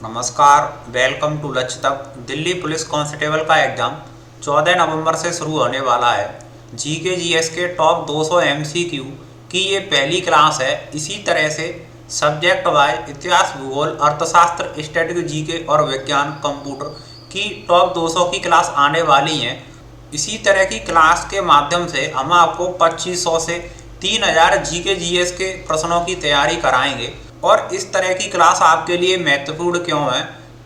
नमस्कार। Welcome to लक्ष्य तक। दिल्ली पुलिस कांस्टेबल का एग्ज़ाम 14 नवंबर से शुरू होने वाला है। जीके जीएस के टॉप 200 एमसीक्यू की ये पहली क्लास है। इसी तरह से सब्जेक्ट वाइज इतिहास, भूगोल, अर्थशास्त्र, स्टैटिक जीके और विज्ञान, कंप्यूटर की टॉप 200 की क्लास आने वाली हैं। इसी तरह की क्लास के माध्यम से हम आपको 2500 से 3000 जीके जीएस के प्रश्नों की तैयारी कराएंगे। और इस तरह की क्लास आपके लिए महत्वपूर्ण क्यों है?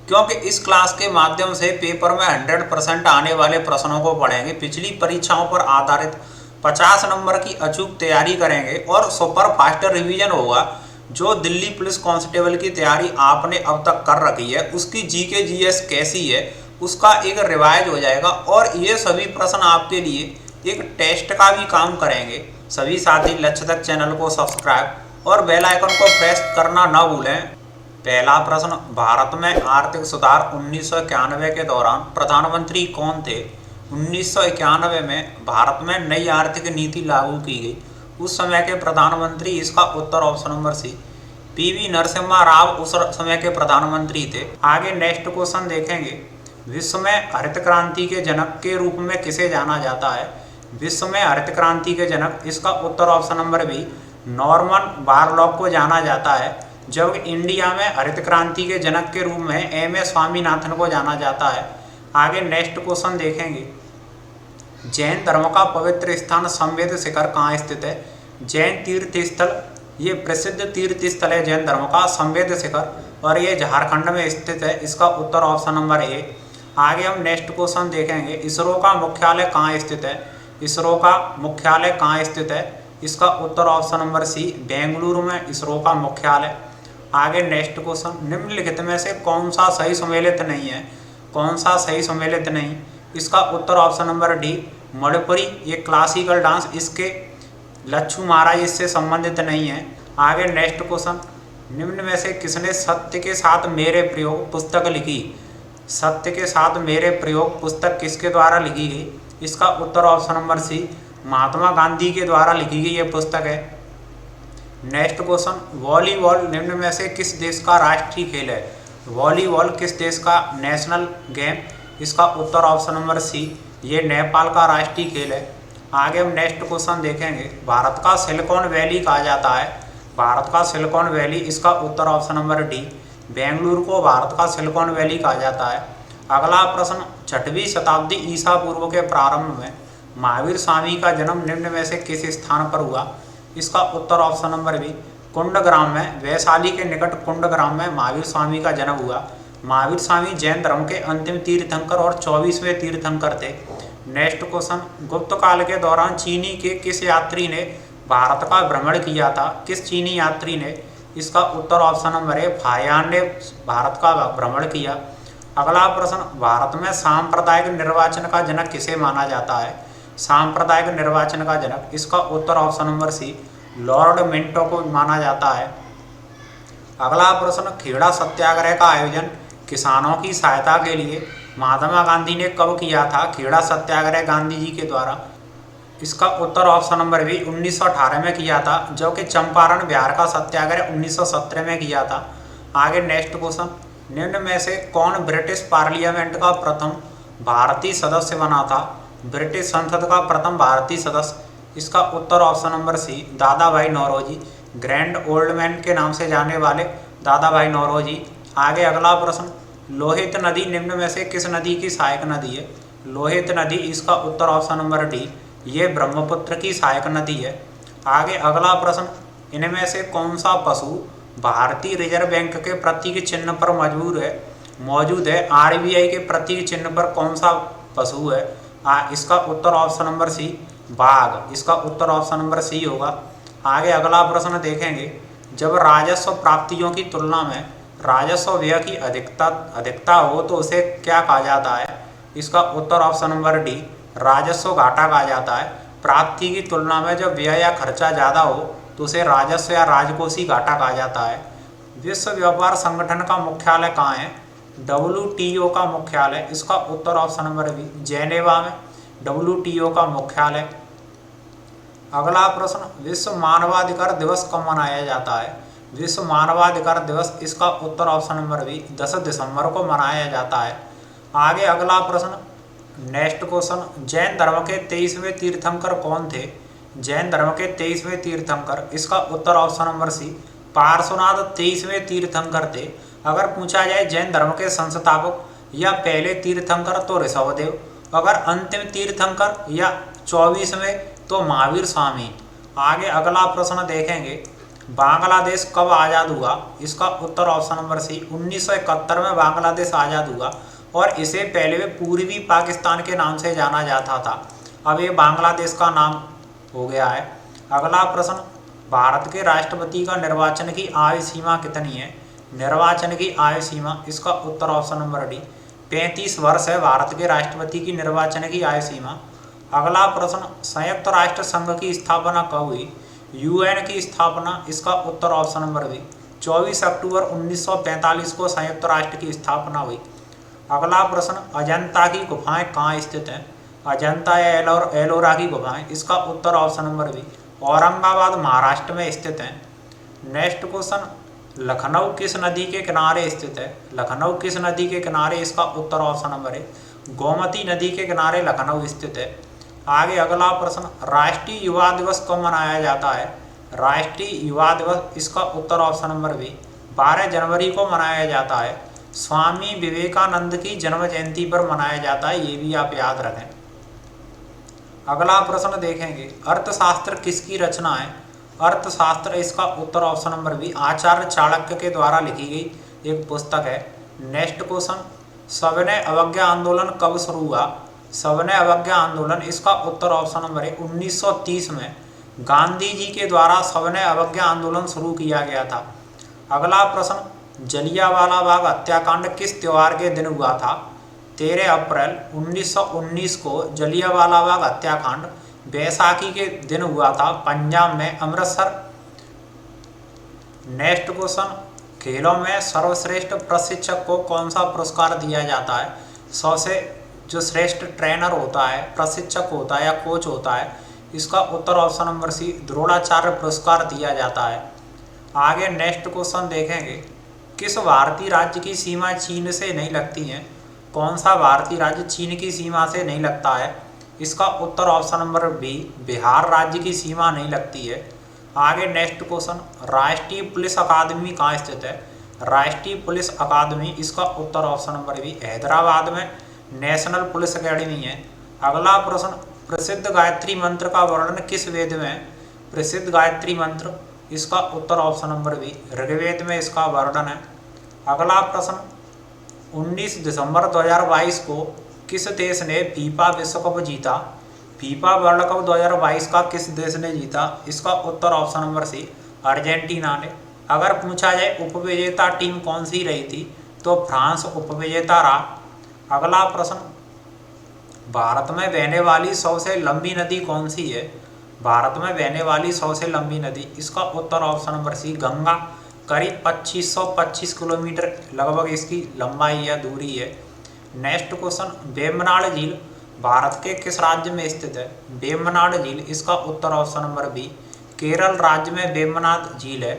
क्योंकि इस क्लास के माध्यम से पेपर में 100% आने वाले प्रश्नों को पढ़ेंगे, पिछली परीक्षाओं पर आधारित 50 नंबर की अचूक तैयारी करेंगे और सुपर फास्ट रिवीजन होगा। जो दिल्ली पुलिस कांस्टेबल की तैयारी आपने अब तक कर रखी है उसकी जीके जीएस कैसी है उसका एक रिवाइज हो जाएगा। और ये सभी प्रश्न आपके लिए एक टेस्ट का भी काम करेंगे। सभी साथी लक्ष्य तक चैनल को सब्सक्राइब और बेल आइकन को प्रेस करना न भूलें। पहला प्रश्न, भारत में आर्थिक सुधार 1991 के दौरान प्रधानमंत्री कौन थे? 1991 में भारत में नई आर्थिक नीति लागू की गई। उस समय के प्रधानमंत्री, इसका उत्तर option number C PV Narasimha Rao उस समय के प्रधानमंत्री थे। आगे नेक्स्ट क्वेश्चन देखेंगे। विश्व में हरित क्रांति के जनक के रूप में किसे जाना जाता है? विश्व में हरित क्रांति के जनक, इसका उत्तर option number B Norman Borlaug को जाना जाता है। जबकि इंडिया में हरित क्रांति के जनक के रूप में एम.एस. स्वामीनाथन को जाना जाता है। आगे नेक्स्ट क्वेश्चन देखेंगे। जैन धर्म का पवित्र स्थान संवेद शिखर कहाँ स्थित है? जैन तीर्थ स्थल, ये प्रसिद्ध तीर्थ स्थल है जैन धर्म का संवेद शिखर, और ये झारखंड में स्थित है। इसका उत्तर ऑप्शन नंबर ए। आगे हम नेक्स्ट क्वेश्चन देखेंगे। इसरो का मुख्यालय कहाँ स्थित है? इसरो का मुख्यालय कहाँ स्थित है? इसका उत्तर ऑप्शन नंबर सी बेंगलुरु में इसरो का मुख्यालय। आगे नेक्स्ट क्वेश्चन, निम्नलिखित में से कौन सा सही सम्मिलित नहीं है? कौन सा सही सम्मिलित नहीं? इसका उत्तर ऑप्शन नंबर डी मणिपुरी, ये क्लासिकल डांस, इसके लच्छू महाराज इससे संबंधित नहीं है। आगे नेक्स्ट क्वेश्चन, निम्न में से किसने सत्य के साथ मेरे प्रयोग पुस्तक लिखी? सत्य के साथ मेरे प्रयोग पुस्तक किसके द्वारा लिखी गई? इसका उत्तर ऑप्शन नंबर सी महात्मा गांधी के द्वारा लिखी गई यह पुस्तक है। नेक्स्ट क्वेश्चन, वॉलीबॉल निम्न में से किस देश का राष्ट्रीय खेल है? वॉलीबॉल किस देश का नेशनल गेम? इसका उत्तर ऑप्शन नंबर सी ये नेपाल का राष्ट्रीय खेल है। आगे हम नेक्स्ट क्वेश्चन देखेंगे। भारत का सिलिकॉन वैली कहा जाता है? भारत का सिलिकॉन वैली, इसका उत्तर ऑप्शन नंबर डी बेंगलुरु को भारत का सिलिकॉन वैली कहा जाता है। अगला प्रश्न, 6वीं शताब्दी ईसा पूर्व के प्रारंभ में महावीर स्वामी का जन्म निम्न में से किस स्थान पर हुआ? इसका उत्तर ऑप्शन नंबर बी कुंडग्राम में, वैशाली के निकट कुंडग्राम में महावीर स्वामी का जन्म हुआ। महावीर स्वामी जैन धर्म के अंतिम तीर्थंकर और 24वें तीर्थंकर थे। नेक्स्ट क्वेश्चन, गुप्त काल के दौरान चीनी के किस यात्री ने भारत का भ्रमण किया था? किस चीनी यात्री ने? इसका उत्तर ऑप्शन नंबर ए फाहियान ने भारत का भ्रमण किया। अगला प्रश्न, भारत में सांप्रदायिक निर्वाचन का जनक किसे माना जाता है? सांप्रदायिक निर्वाचन का जनक, इसका उत्तर option number C Lord Minto को माना जाता है। अगला प्रश्न, खेड़ा सत्याग्रह का आयोजन किसानों की सहायता के लिए महात्मा गांधी ने कब किया था? खेड़ा सत्याग्रह गांधी जी के द्वारा, इसका उत्तर ऑप्शन नंबर बी 1918 में किया था। जो कि चंपारण बिहार का सत्याग्रह 1917 में किया था। आगे नेक्स्ट क्वेश्चन, निम्न में से कौन ब्रिटिश पार्लियामेंट का प्रथम भारतीय सदस्य बना था? ब्रिटिश संसद का प्रथम भारतीय सदस्य, इसका उत्तर ऑप्शन नंबर सी दादा भाई नौरोजी, ग्रैंड ओल्ड मैन के नाम से जाने वाले दादा भाई नौरोजी। आगे अगला प्रश्न, लोहित नदी निम्न में से किस नदी की सहायक नदी है? लोहित नदी, इसका उत्तर ऑप्शन नंबर डी ये ब्रह्मपुत्र की सहायक नदी है। आगे अगला प्रश्न, इनमें से कौन सा पशु भारतीय रिजर्व बैंक के प्रतीक चिन्ह पर मौजूद है? आरबीआई के प्रतीक चिन्ह पर कौन सा पशु है? इसका उत्तर ऑप्शन नंबर सी बाघ, इसका उत्तर ऑप्शन नंबर सी होगा। आगे अगला प्रश्न देखेंगे। जब राजस्व प्राप्तियों की तुलना में राजस्व व्यय की अधिकता हो तो उसे क्या कहा जाता है? इसका उत्तर ऑप्शन नंबर डी राजस्व घाटा कहा जाता है। प्राप्ति की तुलना में जब व्यय या खर्चा ज़्यादा हो तो उसे राजस्व या राजकोषीय घाटा कहा जाता है। विश्व व्यापार संगठन का मुख्यालय कहाँ है? WTO का मुख्यालय, इसका उत्तर ऑप्शन नंबर बी जेनेवा में WTO का मुख्यालय। अगला प्रश्न, विश्व मानवाधिकार दिवस कब मनाया जाता है? विश्व मानवाधिकार दिवस, इसका उत्तर ऑप्शन नंबर बी 10 दिसंबर को मनाया जाता है। आगे अगला प्रश्न, नेक्स्ट क्वेश्चन, जैन धर्म के 23वें तीर्थंकर कौन थे? जैन धर्म के 23वें तीर्थंकर, इसका उत्तर ऑप्शन नंबर सी पार्श्वनाथ 23वें तीर्थंकर थे। अगर पूछा जाए जैन धर्म के संस्थापक या पहले तीर्थंकर तो ऋषभदेव, अगर अंतिम तीर्थंकर या 24वें तो महावीर स्वामी। आगे अगला प्रश्न देखेंगे, बांग्लादेश कब आज़ाद हुआ? इसका उत्तर ऑप्शन नंबर सी 1971 में बांग्लादेश आज़ाद हुआ और इसे पहले वे पूर्वी पाकिस्तान के नाम से जाना जाता था, अब ये बांग्लादेश का नाम हो गया है। अगला प्रश्न, भारत के राष्ट्रपति का निर्वाचन की आयु सीमा कितनी है? निर्वाचन की आयु सीमा, इसका उत्तर ऑप्शन नंबर डी 35 वर्ष है भारत के राष्ट्रपति की निर्वाचन की आयु सीमा। अगला प्रश्न, संयुक्त राष्ट्र संघ की स्थापना कब हुई? यूएन की स्थापना, इसका उत्तर ऑप्शन नंबर बी 24 अक्टूबर 1945 को संयुक्त राष्ट्र की स्थापना हुई। अगला प्रश्न, अजंता की गुफाएं कहाँ स्थित हैं? अजंता या एलोरा की गुफाएं, इसका उत्तर option number B Aurangabad Maharashtra में स्थित हैं। नेक्स्ट क्वेश्चन, लखनऊ किस नदी के किनारे स्थित है? लखनऊ किस नदी के किनारे, इसका उत्तर ऑप्शन नंबर है गोमती नदी के किनारे लखनऊ स्थित है। आगे अगला प्रश्न, राष्ट्रीय युवा दिवस कब मनाया जाता है? राष्ट्रीय युवा दिवस, इसका उत्तर ऑप्शन नंबर बी 12 जनवरी को मनाया जाता है। स्वामी विवेकानंद की जन्म जयंती पर मनाया जाता है, ये भी आप याद रखें। अगला प्रश्न देखेंगे, अर्थशास्त्र किसकी रचना है? अर्थशास्त्र, इसका उत्तर ऑप्शन नंबर बी आचार्य चाणक्य के द्वारा लिखी गई एक पुस्तक है। नेक्स्ट क्वेश्चन, सविनय अवज्ञा आंदोलन कब शुरू हुआ? सविनय अवज्ञा आंदोलन, इसका उत्तर ऑप्शन नंबर है 1930 में गांधी जी के द्वारा सविनय अवज्ञा आंदोलन शुरू किया गया था। अगला प्रश्न, जलियांवाला बाग हत्याकांड किस त्योहार के दिन हुआ था? 13 अप्रैल 1919 को जलियांवाला बाग हत्याकांड बैसाखी के दिन हुआ था, पंजाब में अमृतसर। नेक्स्ट क्वेश्चन, खेलों में सर्वश्रेष्ठ प्रशिक्षक को कौन सा पुरस्कार दिया जाता है? सबसे जो श्रेष्ठ ट्रेनर होता है, प्रशिक्षक होता है या कोच होता है, इसका उत्तर ऑप्शन नंबर सी द्रोणाचार्य पुरस्कार दिया जाता है। आगे नेक्स्ट क्वेश्चन देखेंगे, किस भारतीय राज्य की सीमा चीन से नहीं लगती है? कौन सा भारतीय राज्य चीन की सीमा से नहीं लगता है? इसका उत्तर ऑप्शन नंबर बी बिहार राज्य की सीमा नहीं लगती है। आगे नेक्स्ट क्वेश्चन, राष्ट्रीय पुलिस अकादमी कहाँ स्थित है? राष्ट्रीय पुलिस अकादमी, इसका उत्तर ऑप्शन नंबर बी हैदराबाद में नेशनल पुलिस अकेडमी है। अगला प्रश्न, प्रसिद्ध गायत्री मंत्र का वर्णन किस वेद में है? प्रसिद्ध गायत्री मंत्र, इसका उत्तर ऑप्शन नंबर बी ऋग्वेद में इसका वर्णन है। अगला प्रश्न, 19 दिसंबर 2022 को किस देश ने फीफा विश्व कप जीता? फीफा वर्ल्ड कप 2022 का किस देश ने जीता? इसका उत्तर ऑप्शन नंबर सी अर्जेंटीना ने। अगर पूछा जाए उपविजेता टीम कौन सी रही थी तो फ्रांस उपविजेता रहा। अगला प्रश्न, भारत में बहने वाली सबसे लंबी नदी कौन सी है? भारत में बहने वाली सबसे लंबी नदी, इसका उत्तर ऑप्शन नंबर सी गंगा, करीब 2525 किलोमीटर लगभग इसकी लंबाई या दूरी है। नेक्स्ट क्वेश्चन, वेम्बनाड झील भारत के किस राज्य में स्थित है? वेम्बनाड झील, इसका उत्तर ऑप्शन नंबर बी केरल राज्य में वेम्बनाड झील है।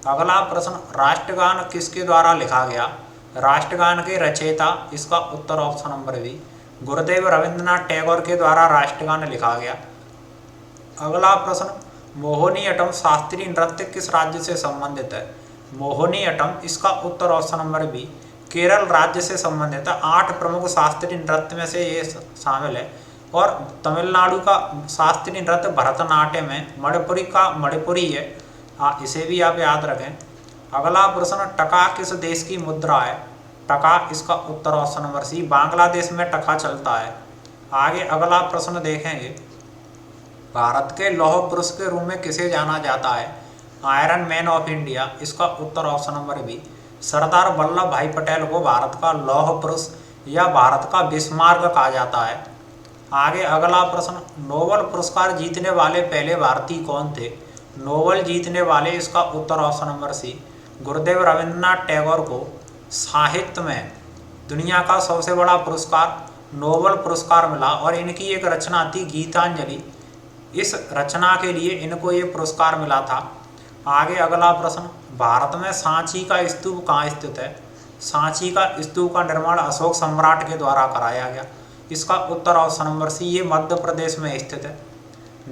अगला प्रश्न, राष्ट्रगान किसके द्वारा लिखा गया? राष्ट्रगान के रचयिता, इसका उत्तर option number B Gurudev Rabindranath Tagore के द्वारा राष्ट्रगान लिखा गया। अगला प्रश्न, मोहिनीअट्टम शास्त्रीय नृत्य किस राज्य से संबंधित है? मोहिनीअट्टम, इसका उत्तर ऑप्शन नंबर बी केरल राज्य से संबंधित है। 8 प्रमुख शास्त्रीय नृत्य में से ये शामिल है। और तमिलनाडु का शास्त्रीय नृत्य भरतनाट्यम है। मणिपुरी का मणिपुरी है, इसे भी आप याद रखें। अगला प्रश्न, टका किस देश की मुद्रा है? टका, इसका उत्तर ऑप्शन नंबर सी बांग्लादेश में टका चलता है। आगे अगला प्रश्न देखेंगे, भारत के लौह पुरुष के रूप में किसे जाना जाता है? आयरन मैन ऑफ इंडिया, इसका उत्तर option number B Sardar Vallabh भाई पटेल को भारत का लौह पुरुष या भारत का बिस्मार्क कहा जाता है। आगे अगला प्रश्न, नोबेल पुरस्कार जीतने वाले पहले भारतीय कौन थे? नोबेल जीतने वाले, इसका उत्तर ऑप्शन नंबर सी गुरुदेव रविंद्रनाथ टैगोर को साहित्य में दुनिया का सबसे बड़ा पुरस्कार नोबेल पुरस्कार मिला और इनकी एक रचना थी गीतांजलि। इस रचना के लिए इनको ये पुरस्कार मिला था। आगे अगला प्रश्न, भारत में सांची का स्तूप कहाँ स्थित है? सांची का स्तूप का निर्माण अशोक सम्राट के द्वारा कराया गया। इसका उत्तर ऑप्शन नंबर सी, ये मध्य प्रदेश में स्थित है।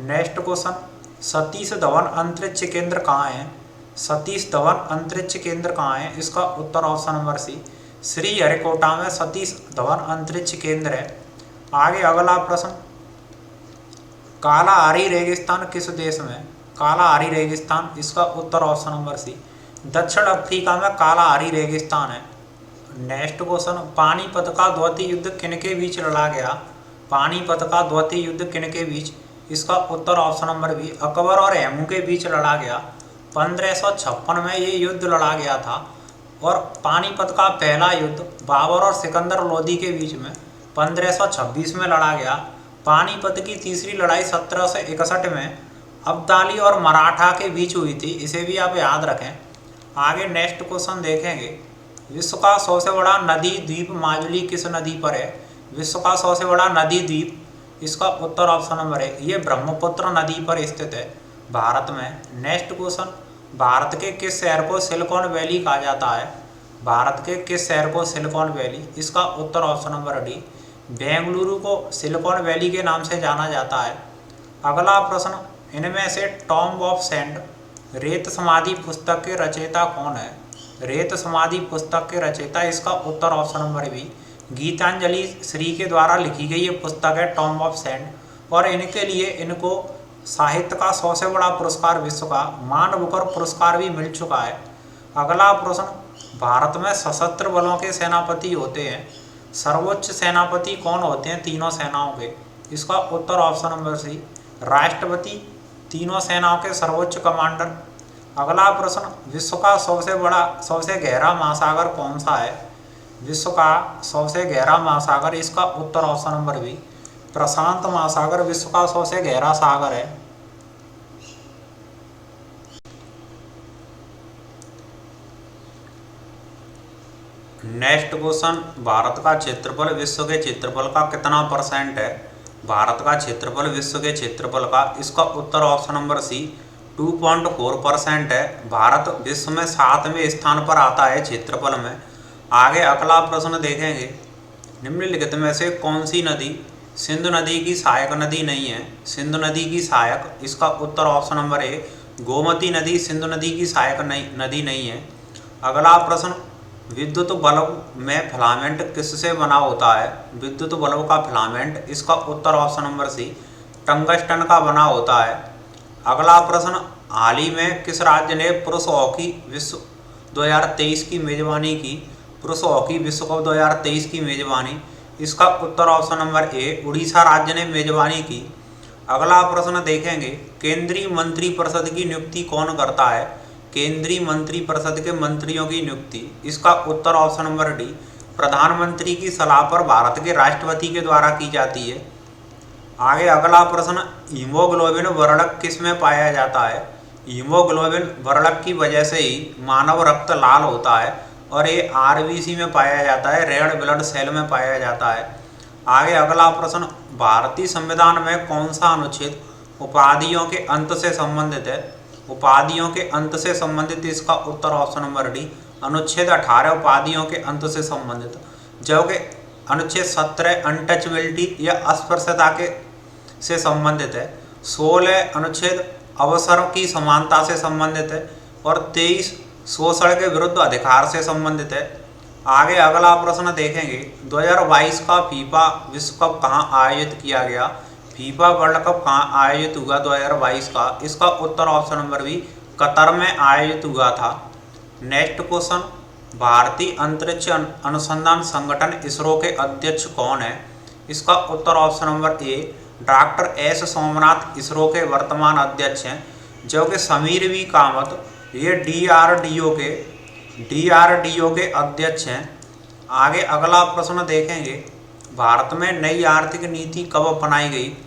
नेक्स्ट क्वेश्चन, सतीश धवन अंतरिक्ष केंद्र कहाँ है? सतीश धवन अंतरिक्ष केंद्र कहाँ है? इसका उत्तर ऑप्शन नंबर सी, श्रीहरिकोटा में सतीश धवन अंतरिक्ष केंद्र है। आगे अगला प्रश्न, कालाहारी रेगिस्तान किस देश में? कालाहारी रेगिस्तान, इसका उत्तर ऑप्शन नंबर सी, दक्षिण अफ्रीका में कालाहारी रेगिस्तान है। नेक्स्ट क्वेश्चन, पानीपत का द्वितीय युद्ध किनके बीच लड़ा गया? पानीपत का द्वितीय युद्ध किनके बीच? इसका उत्तर ऑप्शन नंबर बी, अकबर और हेमू के बीच लड़ा गया। 1556 में ये युद्ध लड़ा गया था। और पानीपत का पहला युद्ध बाबर और सिकंदर लोदी के बीच में 1526 में लड़ा गया। पानीपत की तीसरी लड़ाई 1761 में अब्दाली और मराठा के बीच हुई थी, इसे भी आप याद रखें। आगे नेक्स्ट क्वेश्चन देखेंगे, विश्व का सबसे बड़ा नदी द्वीप माजुली किस नदी पर है? विश्व का सबसे बड़ा नदी द्वीप, इसका उत्तर ऑप्शन नंबर है, ये ब्रह्मपुत्र नदी पर स्थित है भारत में। नेक्स्ट क्वेश्चन, भारत के किस शहर को सिलिकॉन वैली कहा जाता है? भारत के किस शहर को सिलिकॉन वैली? इसका उत्तर ऑप्शन नंबर डी, बेंगलुरु को सिलिकॉन वैली के नाम से जाना जाता है। अगला प्रश्न, इनमें से टॉम्ब ऑफ सैंड रेत समाधि पुस्तक के रचयिता कौन है? रेत समाधि पुस्तक के रचयिता, इसका उत्तर option number B, Geetanjali Shree के द्वारा लिखी गई ये पुस्तक है टॉम्ब ऑफ सैंड। और इनके लिए इनको साहित्य का सबसे बड़ा पुरस्कार विश्व का मान बुकर पुरस्कार भी मिल चुका है। अगला प्रश्न, भारत में सशस्त्र बलों के सेनापति होते हैं, सर्वोच्च सेनापति कौन होते हैं तीनों सेनाओं के? इसका उत्तर ऑप्शन नंबर सी, राष्ट्रपति तीनों सेनाओं के सर्वोच्च कमांडर। अगला प्रश्न, विश्व का सबसे गहरा महासागर कौन सा है? विश्व का सबसे गहरा महासागर, इसका उत्तर ऑप्शन नंबर बी, प्रशांत महासागर विश्व का सबसे गहरा सागर है। नेक्स्ट क्वेश्चन, भारत का क्षेत्रफल विश्व के क्षेत्रफल का कितना परसेंट है? भारत का क्षेत्रफल विश्व के क्षेत्रफल का, इसका उत्तर ऑप्शन नंबर सी, 2.4% है। भारत विश्व में 7वें स्थान पर आता है क्षेत्रफल में। आगे अगला प्रश्न देखेंगे, निम्नलिखित में से कौन सी नदी सिंधु नदी की सहायक नदी नहीं है? सिंधु नदी की सहायक, इसका उत्तर ऑप्शन नंबर ए, गोमती नदी सिंधु नदी की सहायक नदी नहीं है। अगला प्रश्न, विद्युत बल्ब में फिलामेंट किससे बना होता है? विद्युत बल्ब का फिलामेंट, इसका उत्तर ऑप्शन नंबर सी, टंगस्टन का बना होता है। अगला प्रश्न, हाल ही में किस राज्य ने पुरुष हॉकी विश्व 2023 की मेजबानी की? पुरुष हॉकी विश्व कप 2023 की मेजबानी, इसका उत्तर ऑप्शन नंबर ए, उड़ीसा राज्य ने मेजबानी की। अगला प्रश्न देखेंगे, केंद्रीय मंत्रिपरिषद की नियुक्ति कौन करता है? केंद्रीय मंत्रिपरिषद के मंत्रियों की नियुक्ति, इसका उत्तर ऑप्शन नंबर डी, प्रधानमंत्री की सलाह पर भारत के राष्ट्रपति के द्वारा की जाती है। आगे अगला प्रश्न, हीमोग्लोबिन वर्णक किस में पाया जाता है? हीमोग्लोबिन वर्णक की वजह से ही मानव रक्त लाल होता है और ये आरबीसी में पाया जाता है, रेड ब्लड सेल में पाया जाता है। आगे अगला प्रश्न, भारतीय संविधान में कौन सा अनुच्छेद उपाधियों के अंत से संबंधित है? उपाधियों के अंत से संबंधित, इसका उत्तर ऑप्शन नंबर डी, अनुच्छेद 18 उपाधियों के अंत से संबंधित, जबकि अनुच्छेद 17 अनटचबिलिटी या अस्पृश्यता के से संबंधित है। 16 अनुच्छेद अवसर की समानता से संबंधित है और 23 शोषण के विरुद्ध अधिकार से संबंधित है। आगे अगला प्रश्न देखेंगे, 2022 का फीफा विश्व कप कहाँ आयोजित किया गया? फीफा वर्ल्ड कप कहाँ आयोजित हुआ 2022 का? इसका उत्तर ऑप्शन नंबर बी, कतर में आयोजित हुआ था। नेक्स्ट क्वेश्चन, भारतीय अंतरिक्ष अनुसंधान संगठन इसरो के अध्यक्ष कौन है? इसका उत्तर option number A, doctor S Somnath ISRO के वर्तमान अध्यक्ष हैं, जो कि समीर वी कामत ये डीआरडीओ के अध्यक्ष हैं। आगे अगला प्रश्न देखेंगे, भारत में नई आर्थिक नीति कब अपनाई गई?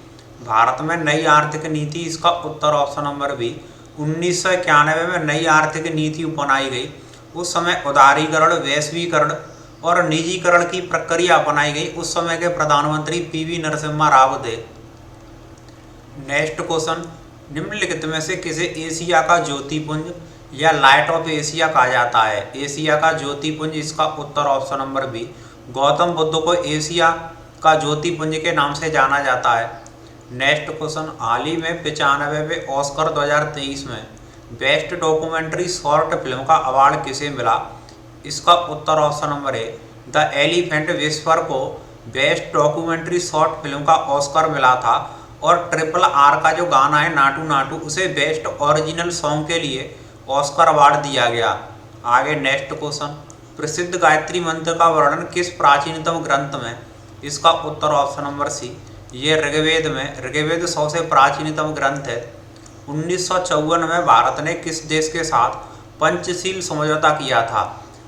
भारत में नई आर्थिक नीति, इसका उत्तर ऑप्शन नंबर बी, 1991 में नई आर्थिक नीति अपनाई गई। उस समय उदारीकरण, वैश्वीकरण और निजीकरण की प्रक्रिया अपनाई गई। उस समय के प्रधानमंत्री पीवी नरसिम्हा राव थे। नेक्स्ट क्वेश्चन, निम्नलिखित में से किसे एशिया का ज्योतिपुंज या लाइट ऑफ एशिया कहा जाता है? एशिया का ज्योतिपुंज, इसका उत्तर option number B. Gautam Buddha को एशिया का ज्योतिपुंज के नाम से जाना जाता है। नेक्स्ट क्वेश्चन, हाल ही में 95वें ऑस्कर 2023 में बेस्ट डॉक्यूमेंट्री शॉर्ट फिल्म का अवार्ड किसे मिला? इसका उत्तर option number A. The elephant whisper को बेस्ट डॉक्यूमेंट्री शॉर्ट फिल्म का ऑस्कर मिला था और ट्रिपल आर का जो गाना है नाटू नाटू, उसे बेस्ट ओरिजिनल सॉन्ग के लिए ऑस्कर अवार्ड दिया गया। आगे नेक्स्ट क्वेश्चन, प्रसिद्ध गायत्री मंत्र का वर्णन किस प्राचीनतम ग्रंथ में? इसका उत्तर ऑप्शन नंबर सी। ये ऋग्वेद में, ऋग्वेद 100 से प्राचीनतम ग्रंथ है। 1954 में भारत ने किस देश के साथ पंचशील समझौता किया था?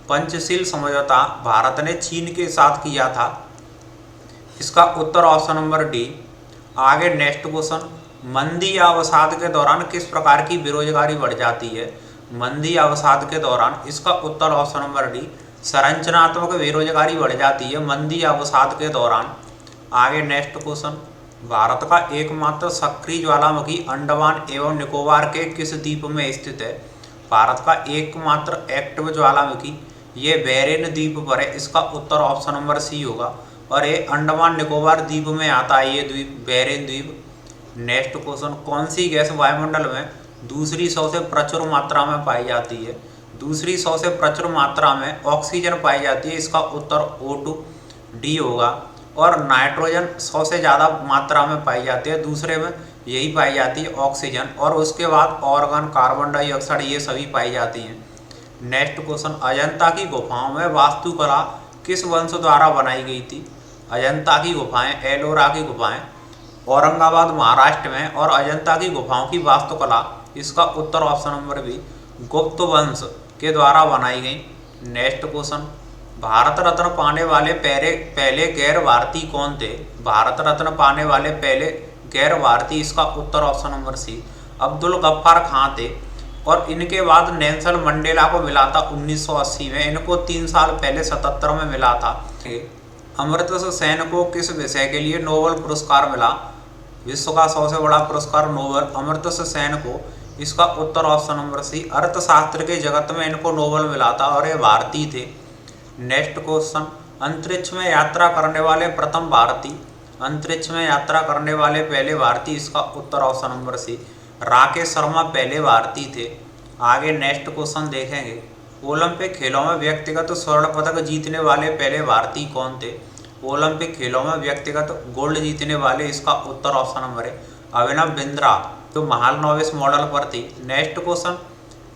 पंचशील समझौता भारत ने चीन के साथ किया था। इसका उत्तर ऑप्शन नंबर डी। आगे नेक्स्ट क्वेश्चन, मंदी या अवसाद के दौरान किस प्रकार की बेरोजगारी बढ़ जाती है? मंदी या अवसाद के दौरान, इसका उत्तर ऑप्शन नंबर डी। संरचनात्मक बेरोजगारी बढ़ जाती है मंदी या अवसाद के दौरान। आगे नेक्स्ट क्वेश्चन, भारत का एकमात्र सक्रिय ज्वालामुखी अंडमान एवं निकोबार के किस द्वीप में स्थित है? भारत का एकमात्र एक्टिव ज्वालामुखी ये बैरेन द्वीप पर है। इसका उत्तर ऑप्शन नंबर सी होगा और ये अंडमान निकोबार द्वीप में आता है, ये द्वीप बैरेन द्वीप। नेक्स्ट क्वेश्चन, कौन सी गैस वायुमंडल में दूसरी 100 से प्रचुर मात्रा में पाई जाती है? दूसरी 100 से प्रचुर मात्रा में ऑक्सीजन पाई जाती है। इसका उत्तर O2 डी होगा। और नाइट्रोजन 100 से ज़्यादा मात्रा में पाई जाती है, दूसरे में यही पाई जाती है ऑक्सीजन, और उसके बाद ऑर्गन, कार्बन डाइऑक्साइड, ये सभी पाई जाती हैं। नेक्स्ट क्वेश्चन, अजंता की गुफाओं में वास्तुकला किस वंश द्वारा बनाई गई थी? अजंता की गुफाएं, एलोरा की गुफाएं औरंगाबाद महाराष्ट्र में, और अजंता की गुफाओं की वास्तुकला, इसका उत्तर ऑप्शन नंबर बी, गुप्त वंश के द्वारा बनाई गई। नेक्स्ट क्वेश्चन, भारत रत्न पाने वाले पहले गैर भारतीय कौन थे? भारत रत्न पाने वाले पहले गैर भारतीय, इसका उत्तर option number C, Abdul Ghaffar Khan थे। और इनके बाद नेल्सन मंडेला को मिला था 1980 में, इनको 3 साल पहले 77 में मिला था। अमर्त्य सेन को किस विषय के लिए नोबेल पुरस्कार मिला? विश्व का सबसे बड़ा पुरस्कार नोबेल, अमर्त्य सेन को, इसका उत्तर ऑप्शन नंबर सी, अर्थशास्त्र के जगत में इनको नोबेल मिला था और ये भारतीय थे। नेक्स्ट क्वेश्चन, अंतरिक्ष में यात्रा करने वाले प्रथम भारतीय, अंतरिक्ष में यात्रा करने वाले पहले भारतीय, इसका उत्तर option number C, Rakesh Sharma पहले भारतीय थे। आगे नेक्स्ट क्वेश्चन देखेंगे, ओलंपिक खेलों में व्यक्तिगत स्वर्ण पदक जीतने वाले पहले भारतीय कौन थे? ओलंपिक खेलों में व्यक्तिगत गोल्ड जीतने वाले, इसका उत्तर ऑप्शन नंबर है अभिनव बिंद्रा, जो महालनोबिस मॉडल पर थी। नेक्स्ट क्वेश्चन,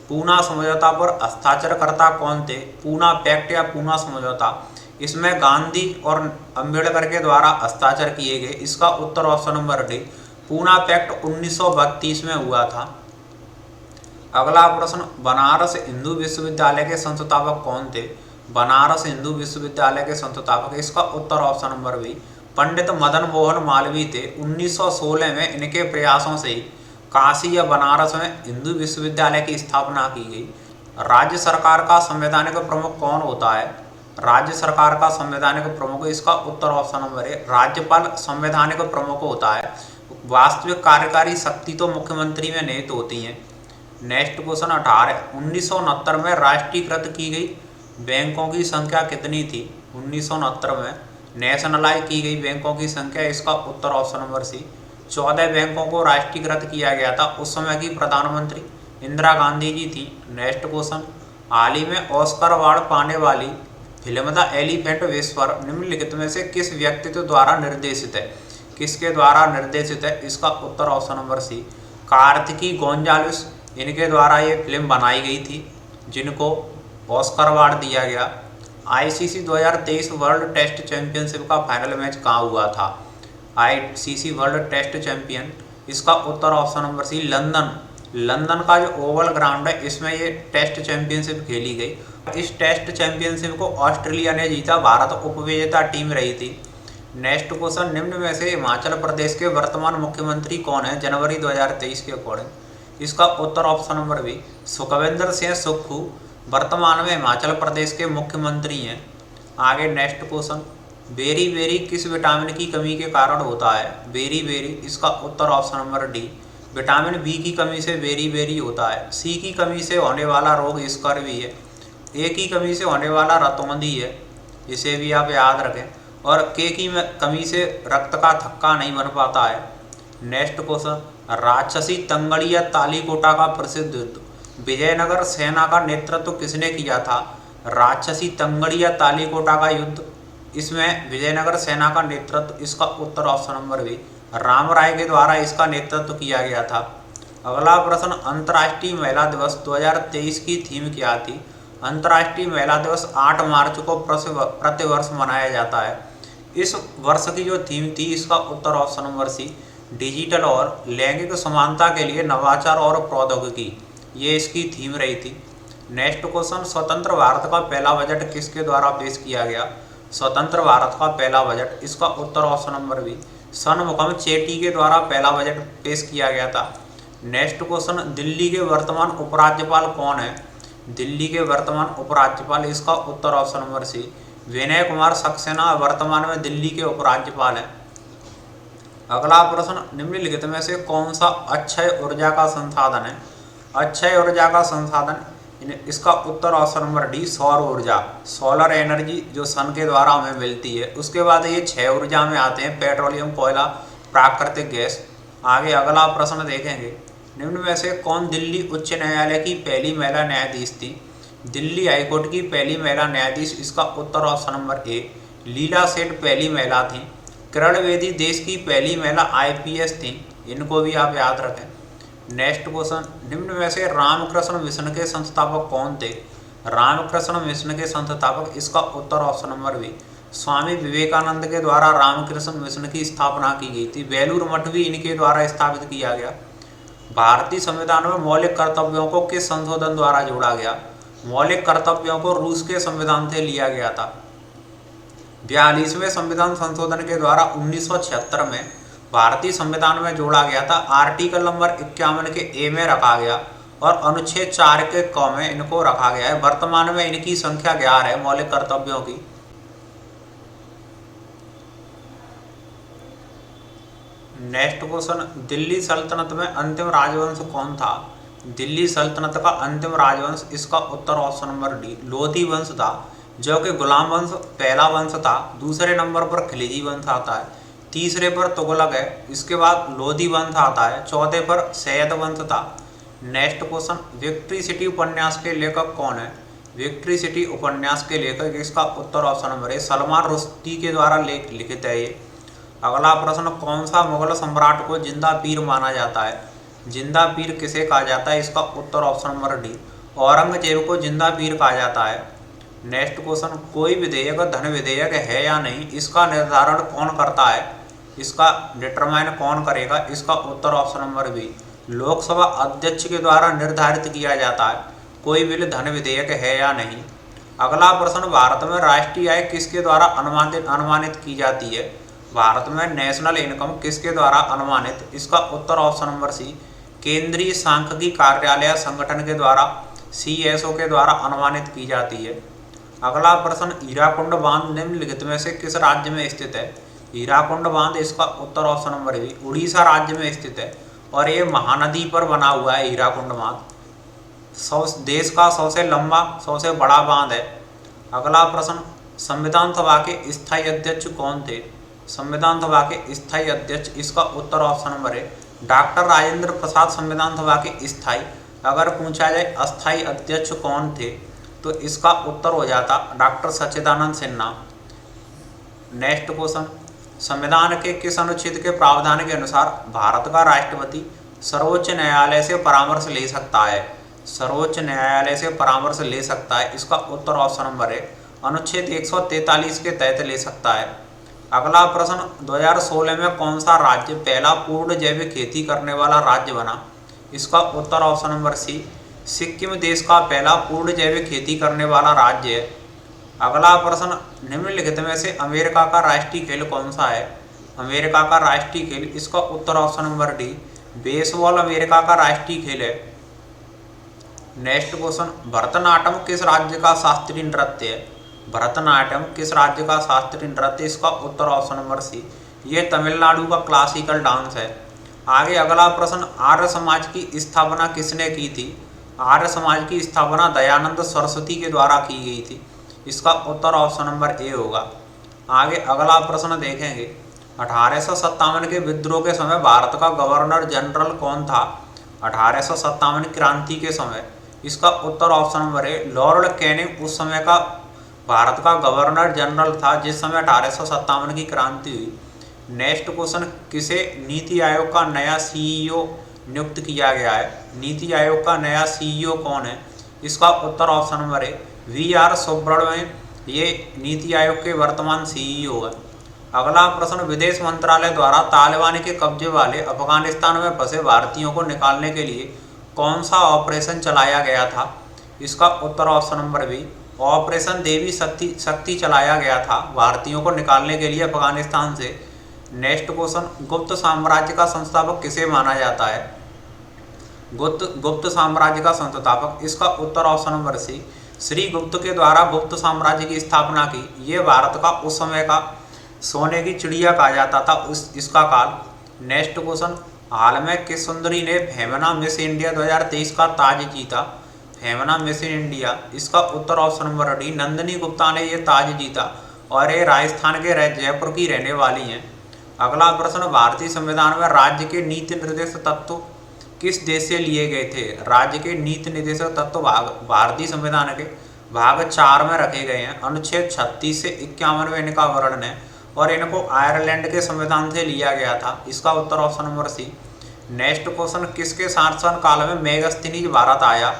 पूना समझौता पर हस्ताक्षरकर्ता कौन थे? पूना पैक्ट या पूना समझौता, इसमें गांधी और अंबेडकर के द्वारा हस्ताक्षर किए गए। इसका उत्तर option number D, Poona pact 1932 में हुआ था। अगला प्रश्न, बनारस हिंदू विश्वविद्यालय के संस्थापक कौन थे? बनारस हिंदू विश्वविद्यालय के संस्थापक, इसका उत्तर option number B, Pandit Madan Mohan Malviya थे। 1916 में इनके प्रयासों से काशी या बनारस में हिंदू विश्वविद्यालय की स्थापना की गई। राज्य सरकार का संवैधानिक प्रमुख कौन होता है? राज्य सरकार का संवैधानिक प्रमुख, इसका उत्तर ऑप्शन नंबर है राज्यपाल संवैधानिक प्रमुख होता है। वास्तविक कार्यकारी शक्ति तो मुख्यमंत्री में निहित होती हैं। नेक्स्ट क्वेश्चन 18, 1969 में राष्ट्रीयकृत की गई बैंकों की संख्या कितनी थी? 1969 में नेशनलाइज की गई बैंकों की संख्या, इसका उत्तर ऑप्शन नंबर सी, 14 बैंकों को राष्ट्रीयकृत किया गया था। उस समय की प्रधानमंत्री इंदिरा गांधी जी थी। नेक्स्ट क्वेश्चन, हाल ही में ऑस्कर अवार्ड पाने वाली फिल्म द एलिफेंट विस्पर निम्नलिखित में से किस व्यक्तित्व द्वारा निर्देशित है? किसके द्वारा निर्देशित है? इसका उत्तर option number C, Kartiki Gonsalves, इनके द्वारा ये फिल्म बनाई गई थी, जिनको ऑस्कर अवार्ड दिया गया। आईसीसी 2023 वर्ल्ड टेस्ट चैंपियनशिप का फाइनल मैच कहाँ हुआ था? आईसीसी वर्ल्ड टेस्ट चैंपियन, इसका उत्तर ऑप्शन नंबर सी, लंदन का जो ओवल ग्राउंड है, इसमें ये टेस्ट चैंपियनशिप खेली गई। इस टेस्ट चैंपियनशिप को ऑस्ट्रेलिया ने जीता, भारत उपविजेता टीम रही थी। नेक्स्ट क्वेश्चन, निम्न में से हिमाचल प्रदेश के वर्तमान मुख्यमंत्री कौन है जनवरी 2023 के अकॉर्डिंग? इसका उत्तर option number B, Sukhvinder Singh Sukhu वर्तमान में हिमाचल प्रदेश के मुख्यमंत्री हैं। आगे नेक्स्ट क्वेश्चन, बेरी बेरी किस विटामिन की कमी के कारण होता है? बेरी बेरी, इसका उत्तर option number D, vitamin B की कमी से बेरी होता है। सी की कमी से होने वाला रोग स्कर्वी है। ए की कमी से होने वाला रतौंधी है, इसे भी आप याद रखें। और के की कमी से रक्त का थक्का नहीं बन पाता है। नेक्स्ट क्वेश्चन, राक्षसी तंगड़ी या तालीकोटा का प्रसिद्ध युद्ध, विजयनगर सेना का नेतृत्व किसने किया था? राक्षसी तंगड़ी या तालीकोटा का युद्ध, इसमें विजयनगर सेना का नेतृत्व, इसका उत्तर ऑप्शन नंबर बी राम राय के द्वारा इसका नेतृत्व किया गया था। अगला प्रश्न, अंतर्राष्ट्रीय महिला दिवस 2023 की थीम क्या थी? अंतर्राष्ट्रीय महिला दिवस 8 मार्च को प्रतिवर्ष मनाया जाता है। इस वर्ष की जो थीम थी, इसका उत्तर ऑप्शन नंबर सी डिजिटल और लैंगिक समानता के लिए नवाचार और प्रौद्योगिकी, ये इसकी थीम रही थी। नेक्स्ट क्वेश्चन, स्वतंत्र भारत का पहला बजट किसके द्वारा पेश किया गया? स्वतंत्र भारत का पहला बजट, इसका उत्तर option number B Shanmukham Chetty के द्वारा पहला बजट पेश किया गया था। नेक्स्ट क्वेश्चन, दिल्ली के वर्तमान उपराज्यपाल कौन है? दिल्ली के वर्तमान उपराज्यपाल, इसका उत्तर ऑप्शन नंबर सी विनय कुमार सक्सेना वर्तमान में दिल्ली के उपराज्यपाल हैं। अगला प्रश्न, निम्नलिखित में से कौन सा अक्षय ऊर्जा का संसाधन है? अक्षय ऊर्जा का संसाधन, इसका उत्तर ऑप्शन नंबर डी सौर ऊर्जा, सोलर एनर्जी जो सन के द्वारा हमें मिलती है। उसके बाद ये 6 ऊर्जा में आते हैं, पेट्रोलियम, कोयला, प्राकृतिक गैस। आगे अगला प्रश्न देखेंगे, निम्न में से कौन दिल्ली उच्च न्यायालय की पहली महिला न्यायाधीश थी? दिल्ली हाईकोर्ट की पहली महिला न्यायाधीश, इसका उत्तर ऑप्शन नंबर ए लीला सेठ पहली महिला थी। किरण बेदी देश की पहली महिला IPS थी, इनको भी आप याद रखें। नेक्स्ट क्वेश्चन, निम्न में से रामकृष्ण मिशन के संस्थापक कौन थे? रामकृष्ण मिशन के संस्थापक, इसका उत्तर option number B Swami Vivekananda के द्वारा रामकृष्ण मिशन की स्थापना की गई थी। बेलूर मठ भी इनके द्वारा स्थापित किया गया। भारतीय संविधान में मौलिक कर्तव्यों को किस संशोधन द्वारा जोड़ा गया? मौलिक कर्तव्यों को रूस के संविधान से लिया गया था। 42वें संविधान संशोधन के द्वारा 1976 में भारतीय संविधान में जोड़ा गया था। आर्टिकल नंबर 51 के ए में रखा गया और अनुच्छेद 4 के क में इनको रखा गया है। वर्तमान में इनकी संख्या 11 है मौलिक कर्तव्यों की। नेक्स्ट क्वेश्चन, दिल्ली सल्तनत में अंतिम राजवंश कौन था? दिल्ली सल्तनत का अंतिम राजवंश, इसका उत्तर ऑप्शन नंबर डी लोधी वंश था, जो कि गुलाम वंश पहला वंश था। दूसरे नंबर पर खिलजी वंश आता है, तीसरे पर तुगलक है, इसके बाद लोधी वंश आता है, चौथे पर सैयद वंश था। नेक्स्ट क्वेश्चन, विक्ट्री सिटी उपन्यास के लेखक कौन है? विक्ट्री सिटी उपन्यास के लेखक, इसका उत्तर ऑप्शन नंबर है सलमान रुश्दी के द्वारा लिखित है ये। अगला प्रश्न, कौन सा मुगल सम्राट को जिंदा पीर माना जाता है? जिंदा पीर किसे कहा जाता है? इसका उत्तर ऑप्शन नंबर डी औरंगजेब को जिंदा पीर कहा जाता है। नेक्स्ट क्वेश्चन, कोई विधेयक धन विधेयक है या नहीं, इसका निर्धारण कौन करता है? इसका डिटरमाइन कौन करेगा? इसका उत्तर ऑप्शन नंबर बी लोकसभा अध्यक्ष के द्वारा निर्धारित किया जाता है कोई बिल धन विधेयक है या नहीं। अगला प्रश्न, भारत में राष्ट्रीय आय किसके द्वारा अनुमानित की जाती है? भारत में नेशनल इनकम किसके द्वारा अनुमानित? इसका उत्तर ऑप्शन नंबर सी केंद्रीय सांख्यिकी कार्यालय संगठन के द्वारा CSO के द्वारा अनुमानित की जाती है। अगला प्रश्न, हीराकुंड बांध निम्नलिखित में से किस राज्य में स्थित है? हीराकुंड बांध, इसका उत्तर ऑप्शन नंबर बी उड़ीसा राज्य में स्थित है और ये महानदी पर बना हुआ है हीराकुंड बांध। देश का सबसे लंबा, सबसे बड़ा बांध है। अगला प्रश्न, संविधान सभा के स्थायी अध्यक्ष कौन थे? संविधान सभा के स्थायी अध्यक्ष, इसका उत्तर ऑप्शन नंबर है डॉक्टर राजेंद्र प्रसाद संविधान सभा के स्थायी। अगर पूछा जाए अस्थायी अध्यक्ष कौन थे, तो इसका उत्तर हो जाता डॉक्टर सच्चिदानंद सिन्हा। नेक्स्ट क्वेश्चन, संविधान के किस अनुच्छेद के प्रावधान के अनुसार भारत का राष्ट्रपति सर्वोच्च न्यायालय से परामर्श ले सकता है? सर्वोच्च न्यायालय से परामर्श ले सकता है, इसका उत्तर ऑप्शन नंबर है अनुच्छेद 143 के तहत ले सकता है। अगला प्रश्न, 2016 में कौन सा राज्य पहला पूर्ण जैविक खेती करने वाला राज्य बना? इसका उत्तर ऑप्शन नंबर सी सिक्किम देश का पहला पूर्ण जैविक खेती करने वाला राज्य है। अगला प्रश्न, निम्नलिखित में से अमेरिका का राष्ट्रीय खेल कौन सा है? अमेरिका का राष्ट्रीय खेल, इसका उत्तर option number D baseball America का राष्ट्रीय खेल है। नेक्स्ट क्वेश्चन, भरतनाट्यम किस राज्य का शास्त्रीय नृत्य है? भरतनाट्यम किस राज्य का शास्त्रीय नृत्य? इसका उत्तर ऑप्शन नंबर सी ये तमिलनाडु का क्लासिकल डांस है। आगे अगला प्रश्न, आर्य समाज की स्थापना किसने की थी? आर्य समाज की स्थापना दयानंद सरस्वती के द्वारा की गई थी। इसका उत्तर ऑप्शन नंबर ए होगा। आगे अगला प्रश्न देखेंगे, 1857 के विद्रोह के समय भारत का गवर्नर जनरल कौन था? 1857 क्रांति के समय। इसका उत्तर option number A, Lord Canning उस समय का भारत का गवर्नर जनरल था जिस समय 1857 की क्रांति हुई। नेक्स्ट क्वेश्चन, किसे नीति आयोग का नया सीईओ नियुक्त किया गया है? नीति आयोग का नया सीईओ कौन है? इसका उत्तर option number A, VR. Subrahmanyam, ये नीति आयोग के वर्तमान सीईओ है। अगला प्रश्न, विदेश मंत्रालय द्वारा तालिबान के कब्जे वाले अफगानिस्तान में फंसे भारतीयों को निकालने के लिए कौन सा ऑपरेशन चलाया गया था? इसका उत्तर ऑप्शन नंबर बी, ऑपरेशन देवी शक्ति चलाया गया था भारतीयों को निकालने के लिए अफगानिस्तान से। नेक्स्ट क्वेश्चन, गुप्त साम्राज्य का संस्थापक किसे माना जाता है? गुप्त साम्राज्य का संस्थापक, इसका उत्तर ऑप्शन नंबर सी, श्री गुप्त के द्वारा गुप्त साम्राज्य की स्थापना की। ये भारत का उस समय का सोने की चिड़िया कहा जाता था इसका काल। नेक्स्ट क्वेश्चन, हाल में किस सुंदरी ने फेमना मिस इंडिया 2023 का ताज जीता? फेमना मिस इंडिया, इसका उत्तर option number D, Nandini Gupta ने ये ताज जीता और ये राजस्थान के जयपुर की रहने वाली हैं। अगला प्रश्न, भारतीय संविधान में राज्य के नीति निर्देशक तत्व किस देश से लिए गए थे? राज्य के नीति निर्देशक तत्व भारतीय संविधान के भाग 4 में रखे गए हैं। अनुच्छेद 36 से 51 में इनका वर्णन है और इनको आयरलैंड के संविधान से लिया गया था। इसका उत्तर option number C. Next question, किसके शासन काल में मेगास्थनीज भारत आया?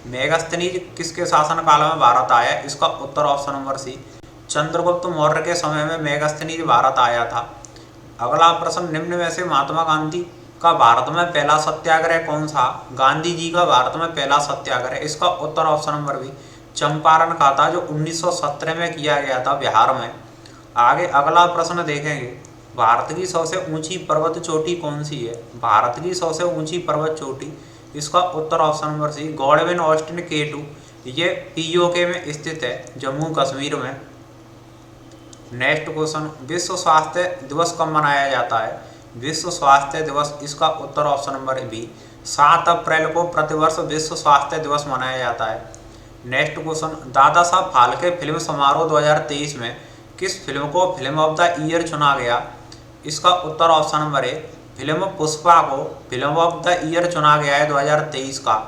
मेगास्थनीज किसके शासन काल में भारत आया? इसका उत्तर option number C, Chandragupta Maurya के समय में मेगास्थनीज भारत आया था। अगला प्रश्न, निम्न में से महात्मा गांधी का भारत में पहला सत्याग्रह कौन सा? गांधी जी का भारत में पहला सत्याग्रह, इसका उत्तर ऑप्शन नंबर बी, चंपारण का था जो 1917 में किया गया था बिहार में। आगे अगला प्रश्न देखेंगे, भारत की सबसे ऊंची पर्वत चोटी कौन सी है? भारत की सबसे ऊंची पर्वत चोटी, इसका उत्तर option number C, Godwin Austen K2, ये POK में स्थित है जम्मू कश्मीर में। नेक्स्ट क्वेश्चन, विश्व स्वास्थ्य दिवस कब मनाया जाता है? विश्व स्वास्थ्य दिवस, इसका उत्तर ऑप्शन नंबर बी, 7 अप्रैल को प्रतिवर्ष विश्व स्वास्थ्य दिवस मनाया जाता है। Next question, Dada Saheb Phalke film समारोह 2023 में किस फिल्म को फिल्म ऑफ द ईयर चुना गया? इसका उत्तर option number A, film Pushpa को फिल्म ऑफ द ईयर चुना गया है 2023 का।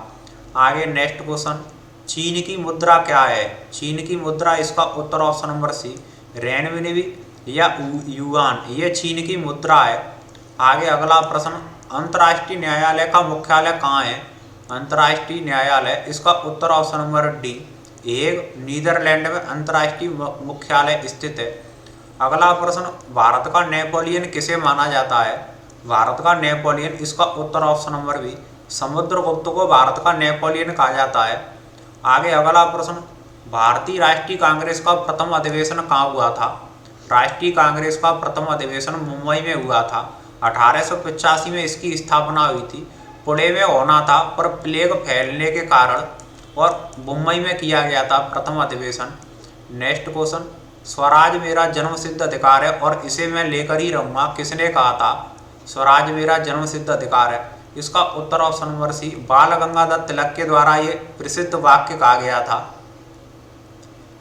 आगे नेक्स्ट क्वेश्चन, चीन की मुद्रा क्या है? चीन की मुद्रा, इसका उत्तर ऑप्शन नंबर सी, रेनमिनबी या युआन, ये चीन की मुद्रा है। आगे अगला प्रश्न, अंतर्राष्ट्रीय न्यायालय का मुख्यालय कहाँ है? अंतर्राष्ट्रीय न्यायालय, इसका उत्तर option number D, Hague, Netherlands में अंतर्राष्ट्रीय मुख्यालय स्थित है। अगला प्रश्न, भारत का नेपोलियन किसे माना जाता है? भारत का नेपोलियन, इसका उत्तर ऑप्शन नंबर बी, समुद्रगुप्त को भारत का नेपोलियन कहा जाता है। आगे अगला प्रश्न, भारतीय राष्ट्रीय कांग्रेस का प्रथम अधिवेशन कहाँ हुआ था? राष्ट्रीय कांग्रेस का प्रथम अधिवेशन मुंबई में हुआ था। 1885 में इसकी स्थापना हुई थी। पुणे में होना था पर प्लेग फैलने के कारण और मुंबई में किया गया था प्रथम अधिवेशन। नेक्स्ट क्वेश्चन, स्वराज मेरा जन्मसिद्ध अधिकार है और इसे मैं लेकर ही रहूँगा, किसने कहा था? स्वराज मेरा जन्मसिद्ध अधिकार है, इसका उत्तर ऑप्शन नंबर सी, बाल गंगाधर तिलक के द्वारा ये प्रसिद्ध वाक्य कहा गया था।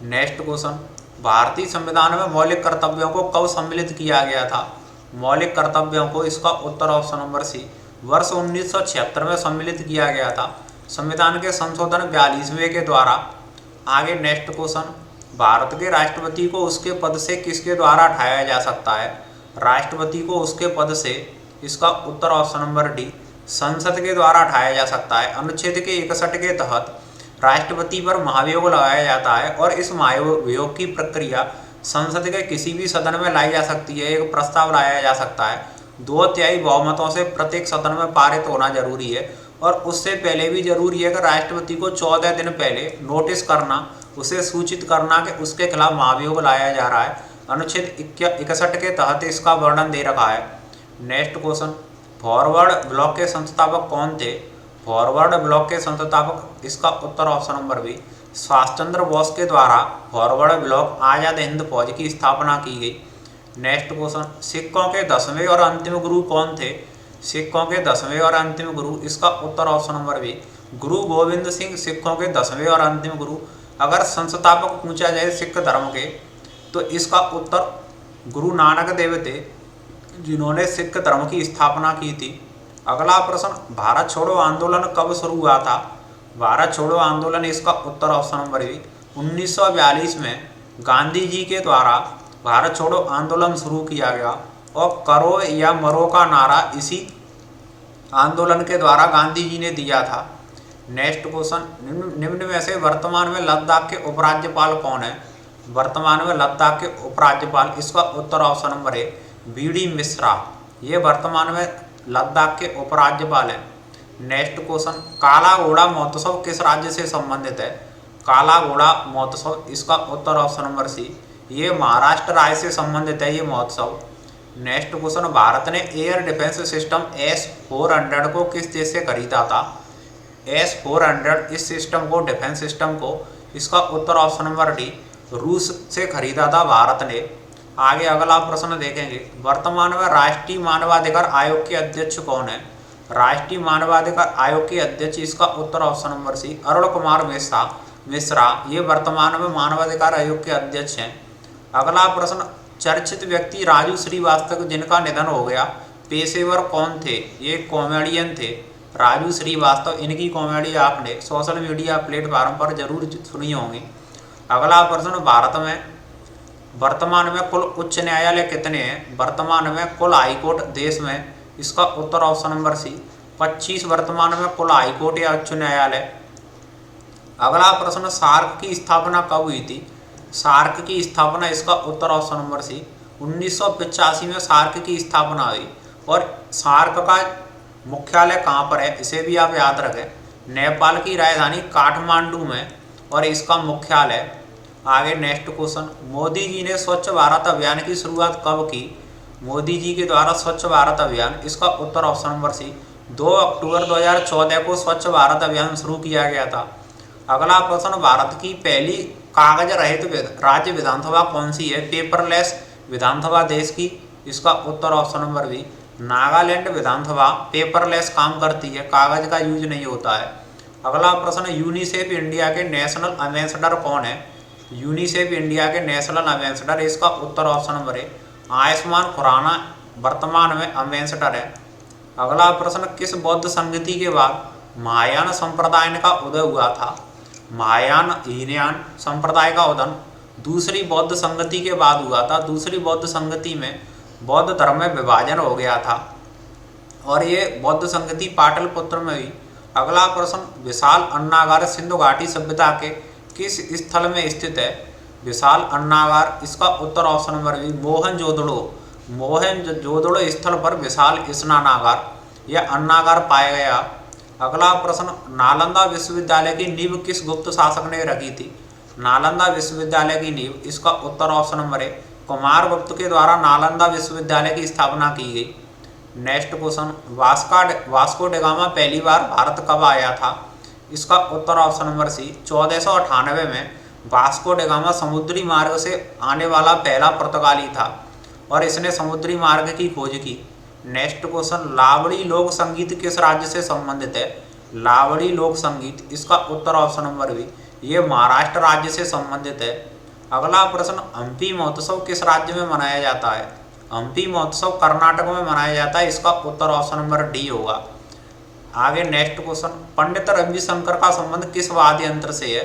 नेक्स्ट क्वेश्चन, भारतीय संविधान में मौलिक कर्तव्यों को कब सम्मिलित किया गया था? मौलिक कर्तव्यों को, इसका उत्तर ऑप्शन नंबर सी, वर्ष 1976 में सम्मिलित किया गया था संविधान के संशोधन 42वें के द्वारा। आगे नेक्स्ट क्वेश्चन, भारत के राष्ट्रपति को उसके पद से किसके द्वारा हटाया जा सकता है? राष्ट्रपति को उसके पद से, इसका उत्तर ऑप्शन नंबर डी, संसद के द्वारा हटाया जा सकता है। अनुच्छेद के 61 के तहत राष्ट्रपति पर महाभियोग लगाया जाता है और इस महाभियोग की प्रक्रिया संसद के किसी भी सदन में लाई जा सकती है। एक प्रस्ताव लाया जा सकता है, 2/3 बहुमतों से प्रत्येक सदन में पारित होना जरूरी है और उससे पहले भी जरूरी है कि राष्ट्रपति को 14 दिन पहले नोटिस करना, उसे सूचित करना कि उसके खिलाफ महाभियोग लाया जा रहा है। अनुच्छेद 61 के तहत इसका वर्णन दे रखा है। नेक्स्ट क्वेश्चन, फॉरवर्ड ब्लॉक के संस्थापक कौन थे? फॉरवर्ड ब्लॉक के संस्थापक, इसका उत्तर option number B, Subhash Chandra Bose के द्वारा फॉरवर्ड ब्लॉक आज़ाद हिंद फौज की स्थापना की गई। नेक्स्ट क्वेश्चन, सिखों के 10वें और अंतिम गुरु कौन थे? सिखों के 10वें और अंतिम गुरु, इसका उत्तर ऑप्शन नंबर बी गुरु गोविंद सिंह सिखों के 10वें और अंतिम गुरु। अगर संस्थापक पूछा जाए सिख धर्म के तो इसका उत्तर गुरु नानक देव थे, जिन्होंने सिख धर्म की स्थापना की थी। अगला प्रश्न, भारत छोड़ो आंदोलन कब शुरू हुआ था? भारत छोड़ो आंदोलन, इसका उत्तर ऑप्शन नंबर बी 1942 में गांधी जी के द्वारा भारत छोड़ो आंदोलन शुरू किया गया और करो या मरो का नारा इसी आंदोलन के द्वारा गांधी जी ने दिया था। नेक्स्ट क्वेश्चन, निम्न में से वर्तमान में लद्दाख के उपराज्यपाल कौन है? वर्तमान में लद्दाख के उपराज्यपाल, इसका उत्तर option number A BD. Mishra, ये वर्तमान में लद्दाख के उपराज्यपाल हैं। नेक्स्ट क्वेश्चन, काला घोड़ा महोत्सव किस राज्य से संबंधित है? काला घोड़ा महोत्सव, इसका उत्तर ऑप्शन नंबर सी, ये महाराष्ट्र राज्य से संबंधित है ये महोत्सव। नेक्स्ट क्वेश्चन, भारत ने एयर डिफेंस सिस्टम S-400 को किस देश से खरीदा था? S-400 इस सिस्टम को, डिफेंस सिस्टम को, इसका उत्तर ऑप्शन नंबर डी रूस से खरीदा था भारत ने। आगे अगला प्रश्न देखेंगे, वर्तमान में राष्ट्रीय मानवाधिकार आयोग के अध्यक्ष कौन है? राष्ट्रीय मानवाधिकार आयोग के अध्यक्ष, इसका उत्तर option number C Arun Kumar Mishra, ये वर्तमान में मानवाधिकार आयोग के अध्यक्ष हैं। अगला प्रश्न, चर्चित व्यक्ति राजू श्रीवास्तव जिनका निधन हो गया, पेशेवर कौन थे? ये कॉमेडियन थे राजू श्रीवास्तव। इनकी कॉमेडी आपने सोशल मीडिया प्लेटफॉर्म पर जरूर सुनी होंगी। अगला प्रश्न, भारत में वर्तमान में कुल उच्च न्यायालय कितने हैं? वर्तमान में कुल हाईकोर्ट देश में, इसका उत्तर ऑप्शन नंबर सी 25 वर्तमान में कुल हाईकोर्ट या उच्च न्यायालय। अगला प्रश्न, सार्क की स्थापना कब हुई थी? सार्क की स्थापना, इसका उत्तर ऑप्शन नंबर सी 1985 में सार्क की स्थापना हुई। और सार्क का मुख्यालय कहाँ पर है, इसे भी आप याद रखें, नेपाल की राजधानी काठमांडू में और इसका मुख्यालय। आगे नेक्स्ट क्वेश्चन, मोदी जी ने स्वच्छ भारत अभियान की शुरुआत कब की? मोदी जी के द्वारा स्वच्छ भारत अभियान, इसका उत्तर ऑप्शन नंबर सी 2 अक्टूबर 2014 को स्वच्छ भारत अभियान शुरू किया गया था। अगला प्रश्न, भारत की पहली कागज रहित राज्य विधानसभा कौन सी है? पेपरलेस विधानसभा देश की, इसका उत्तर ऑप्शन नंबर बी नागालैंड विधानसभा पेपरलेस काम करती है, कागज का यूज नहीं होता है। अगला प्रश्न, यूनिसेफ इंडिया के नेशनल एम्बेसडर कौन है? यूनिसेफ इंडिया के नेशनल एम्बेसडर, इसका उत्तर option number A Ayushmann Khurrana वर्तमान में एम्बेसडर है। अगला प्रश्न, किस बौद्ध संगति के बाद महायान संप्रदाय का उदय हुआ था? महायान हीनयान संप्रदाय का उदय दूसरी बौद्ध संगति के बाद हुआ था। दूसरी बौद्ध संगति में बौद्ध धर्म में विभाजन हो गया था और ये बौद्ध संगति पाटलिपुत्र में हुई। अगला प्रश्न, विशाल अन्नागार सिंधु घाटी सभ्यता के किस स्थल में स्थित है? विशाल अन्नागार, इसका उत्तर ऑप्शन नंबर बी मोहनजोदड़ो स्थल पर विशाल स्नानागार या अन्नागार पाया गया। अगला प्रश्न, नालंदा विश्वविद्यालय की नींव किस गुप्त शासक ने रखी थी? नालंदा विश्वविद्यालय की नींव, इसका उत्तर ऑप्शन नंबर ए कुमारगुप्त के द्वारा नालंदा विश्वविद्यालय की स्थापना की गई। नेक्स्ट क्वेश्चन, वास्को डिगामा पहली बार भारत कब आया था? इसका उत्तर ऑप्शन नंबर सी 1498 में वास्को डिगामा समुद्री मार्ग से आने वाला पहला पुर्तगाली था और इसने समुद्री मार्ग की खोज की। नेक्स्ट क्वेश्चन, लावड़ी लोक संगीत किस राज्य से संबंधित है? लावड़ी लोक संगीत, इसका उत्तर ऑप्शन नंबर बी ये महाराष्ट्र राज्य से संबंधित है। अगला प्रश्न, हम्पी महोत्सव किस राज्य में मनाया जाता है? हम्पी महोत्सव कर्नाटक में मनाया जाता है, इसका उत्तर ऑप्शन नंबर डी होगा। आगे नेक्स्ट क्वेश्चन, पंडित रविशंकर का संबंध किस वाद्य यंत्र से है?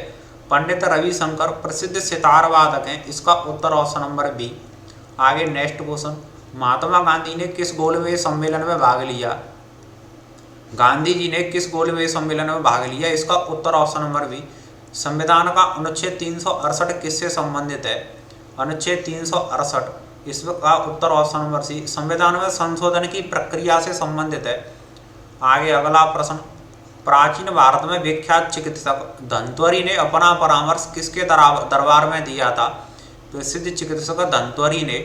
पंडित रविशंकर प्रसिद्ध सितार वादक हैं, इसका उत्तर ऑप्शन नंबर बी। आगे नेक्स्ट क्वेश्चन, महात्मा गांधी ने किस गोलमेज सम्मेलन में भाग लिया? गांधी जी ने किस गोलमेज सम्मेलन में भाग लिया? इसका उत्तर ऑप्शन नंबर बी संविधान का अनुच्छेद 368 किससे संबंधित है? अनुच्छेद 368, इसका उत्तर ऑप्शन नंबर सी संविधान में संशोधन की प्रक्रिया से संबंधित है। आगे अगला प्रश्न, प्राचीन भारत में विख्यात चिकित्सक धन्वंतरि ने अपना परामर्श किसके दरबार में दिया था? प्रसिद्ध चिकित्सक धन्वंतरि ने,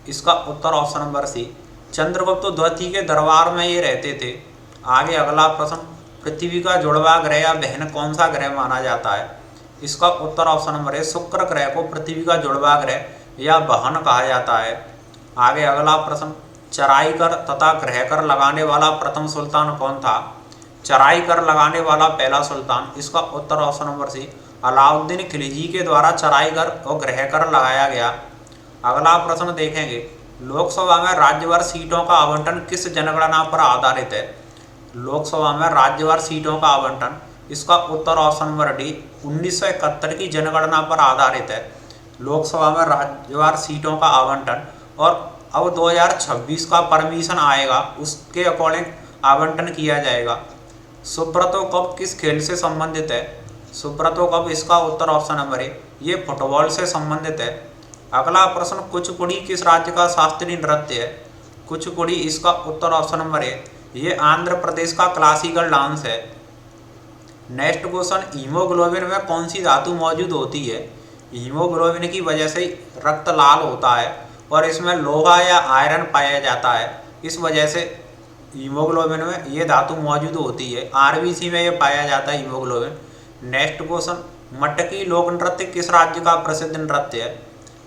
इसका उत्तर ऑप्शन नंबर सी चंद्रगुप्त द्वितीय के दरबार में ये रहते थे। आगे अगला प्रश्न, पृथ्वी का जुड़वा ग्रह या बहन कौन सा ग्रह माना जाता है? इसका उत्तर ऑप्शन नंबर है शुक्र ग्रह को पृथ्वी का जुड़वा ग्रह या बहन कहा जाता है। आगे अगला प्रश्न, चराई कर तथा गृह कर लगाने वाला प्रथम सुल्तान कौन था? चराई कर लगाने वाला पहला सुल्तान, इसका उत्तर option number C Alauddin Khilji के द्वारा चराई कर और गृह कर लगाया गया। अगला प्रश्न देखेंगे, लोकसभा में राज्यवार सीटों का आवंटन किस जनगणना पर आधारित है? लोकसभा में राज्यवार सीटों का आवंटन, इसका उत्तर ऑप्शन नंबर डी 1971 की जनगणना पर आधारित है। लोकसभा में राज्यवार सीटों का आवंटन, और अब 2026 का परमिशन आएगा, उसके अकॉर्डिंग आवंटन किया जाएगा। सुब्रतो कप किस खेल से संबंधित है? सुब्रतो कप, इसका उत्तर ऑप्शन नंबर ए ये फुटबॉल से संबंधित है। अगला प्रश्न, कुचिपुड़ी किस राज्य का शास्त्रीय नृत्य है? कुचिपुड़ी, इसका उत्तर ऑप्शन नंबर ए ये आंध्र प्रदेश का क्लासिकल डांस है। नेक्स्ट क्वेश्चन, हीमोग्लोबिन में कौन सी धातु मौजूद होती है? हीमोग्लोबिन की वजह से रक्त लाल होता है और इसमें लोहा या आयरन पाया जाता है, इस वजह से हीमोग्लोबिन में ये धातु मौजूद होती है। आरबीसी में ये पाया जाता है हीमोग्लोबिन। नेक्स्ट क्वेश्चन, मटकी लोक नृत्य किस राज्य का प्रसिद्ध नृत्य है?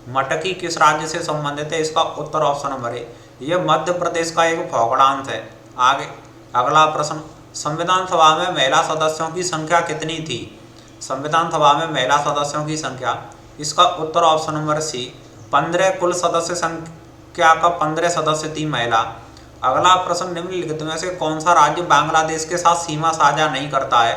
मटकी किस राज्य से संबंधित है? इसका उत्तर ऑप्शन नंबर ए ये मध्य प्रदेश का एक फोक डांस है। आगे अगला प्रश्न, संविधान सभा में महिला सदस्यों की संख्या कितनी थी? संविधान सभा में महिला सदस्यों की संख्या, इसका उत्तर ऑप्शन नंबर सी 15, कुल सदस्य संख्या का 15 सदस्य थी महिला। अगला प्रश्न, निम्नलिखित में से कौन सा राज्य बांग्लादेश के साथ सीमा साझा नहीं करता है?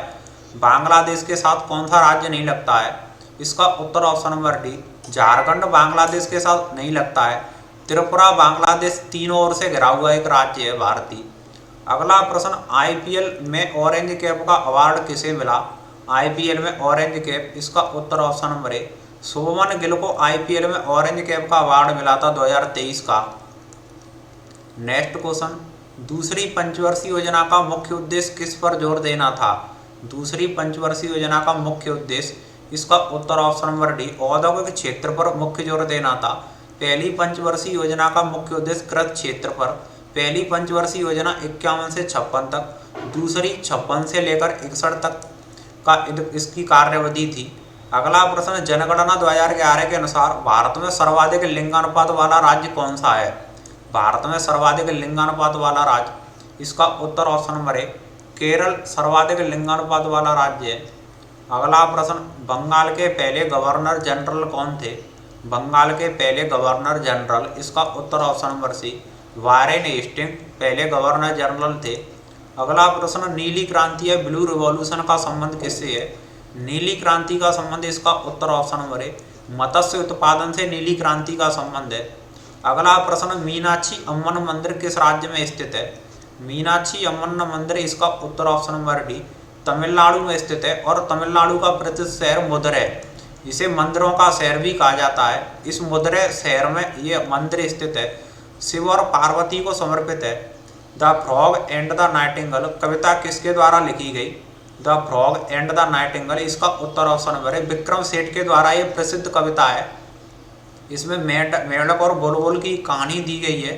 बांग्लादेश के साथ कौन सा राज्य नहीं लगता है? इसका उत्तर option number D Jharkhand Bangladesh के साथ नहीं लगता है। त्रिपुरा बांग्लादेश तीनों ओर से घिरा हुआ एक राज्य है भारतीय। अगला प्रश्न, आईपीएल में ऑरेंज कैप का अवार्ड किसे मिला? आईपीएल में ऑरेंज कैप, इसका उत्तर option number A Shubman Gill को आईपीएल में ऑरेंज कैप का अवार्ड मिला था 2023 का। नेक्स्ट क्वेश्चन, दूसरी पंचवर्षीय योजना का मुख्य उद्देश्य किस पर जोर देना था? दूसरी पंचवर्षीय योजना का मुख्य उद्देश्य, इसका उत्तर ऑप्शन नंबर डी औद्योगिक क्षेत्र पर मुख्य जोर देना था। पहली पंचवर्षीय योजना का मुख्य उद्देश्य कृषि क्षेत्र पर। पहली पंचवर्षीय योजना 51 से 56 तक, दूसरी 56 से लेकर 61 तक का इसकी कार्यविधि थी। अगला प्रश्न, जनगणना 2011 के अनुसार भारत में सर्वाधिक लिंगानुपात वाला राज्य कौन सा है? भारत में सर्वाधिक लिंगानुपात वाला राज्य, इसका उत्तर ऑप्शन नंबर ए केरल सर्वाधिक लिंगानुपात वाला राज्य है। अगला प्रश्न, बंगाल के पहले गवर्नर जनरल कौन थे? बंगाल के पहले गवर्नर जनरल, इसका उत्तर option number C Warren Hastings पहले गवर्नर जनरल थे। अगला प्रश्न, नीली क्रांति या ब्लू रिवॉल्यूशन का संबंध किससे है? नीली क्रांति का संबंध, इसका उत्तर ऑप्शन नंबर ए मत्स्य उत्पादन से नीली क्रांति का संबंध है। अगला प्रश्न, मीनाक्षी अम्मन मंदिर किस राज्य में स्थित है? मीनाक्षी अम्मन मंदिर, इसका उत्तर ऑप्शन नंबर डी तमिलनाडु में स्थित है और तमिलनाडु का प्रसिद्ध शहर मदुरै, इसे मंदिरों का शहर भी कहा जाता है। इस मदुरै शहर में ये मंदिर स्थित है, शिव और पार्वती को समर्पित है। The frog and the nightingale कविता किसके द्वारा लिखी गई? The frog and the nightingale, इसका उत्तर ऑप्शन नंबर है विक्रम सेठ के द्वारा ये प्रसिद्ध कविता है। इसमें मेंढक और बुलबुल की कहानी दी गई है,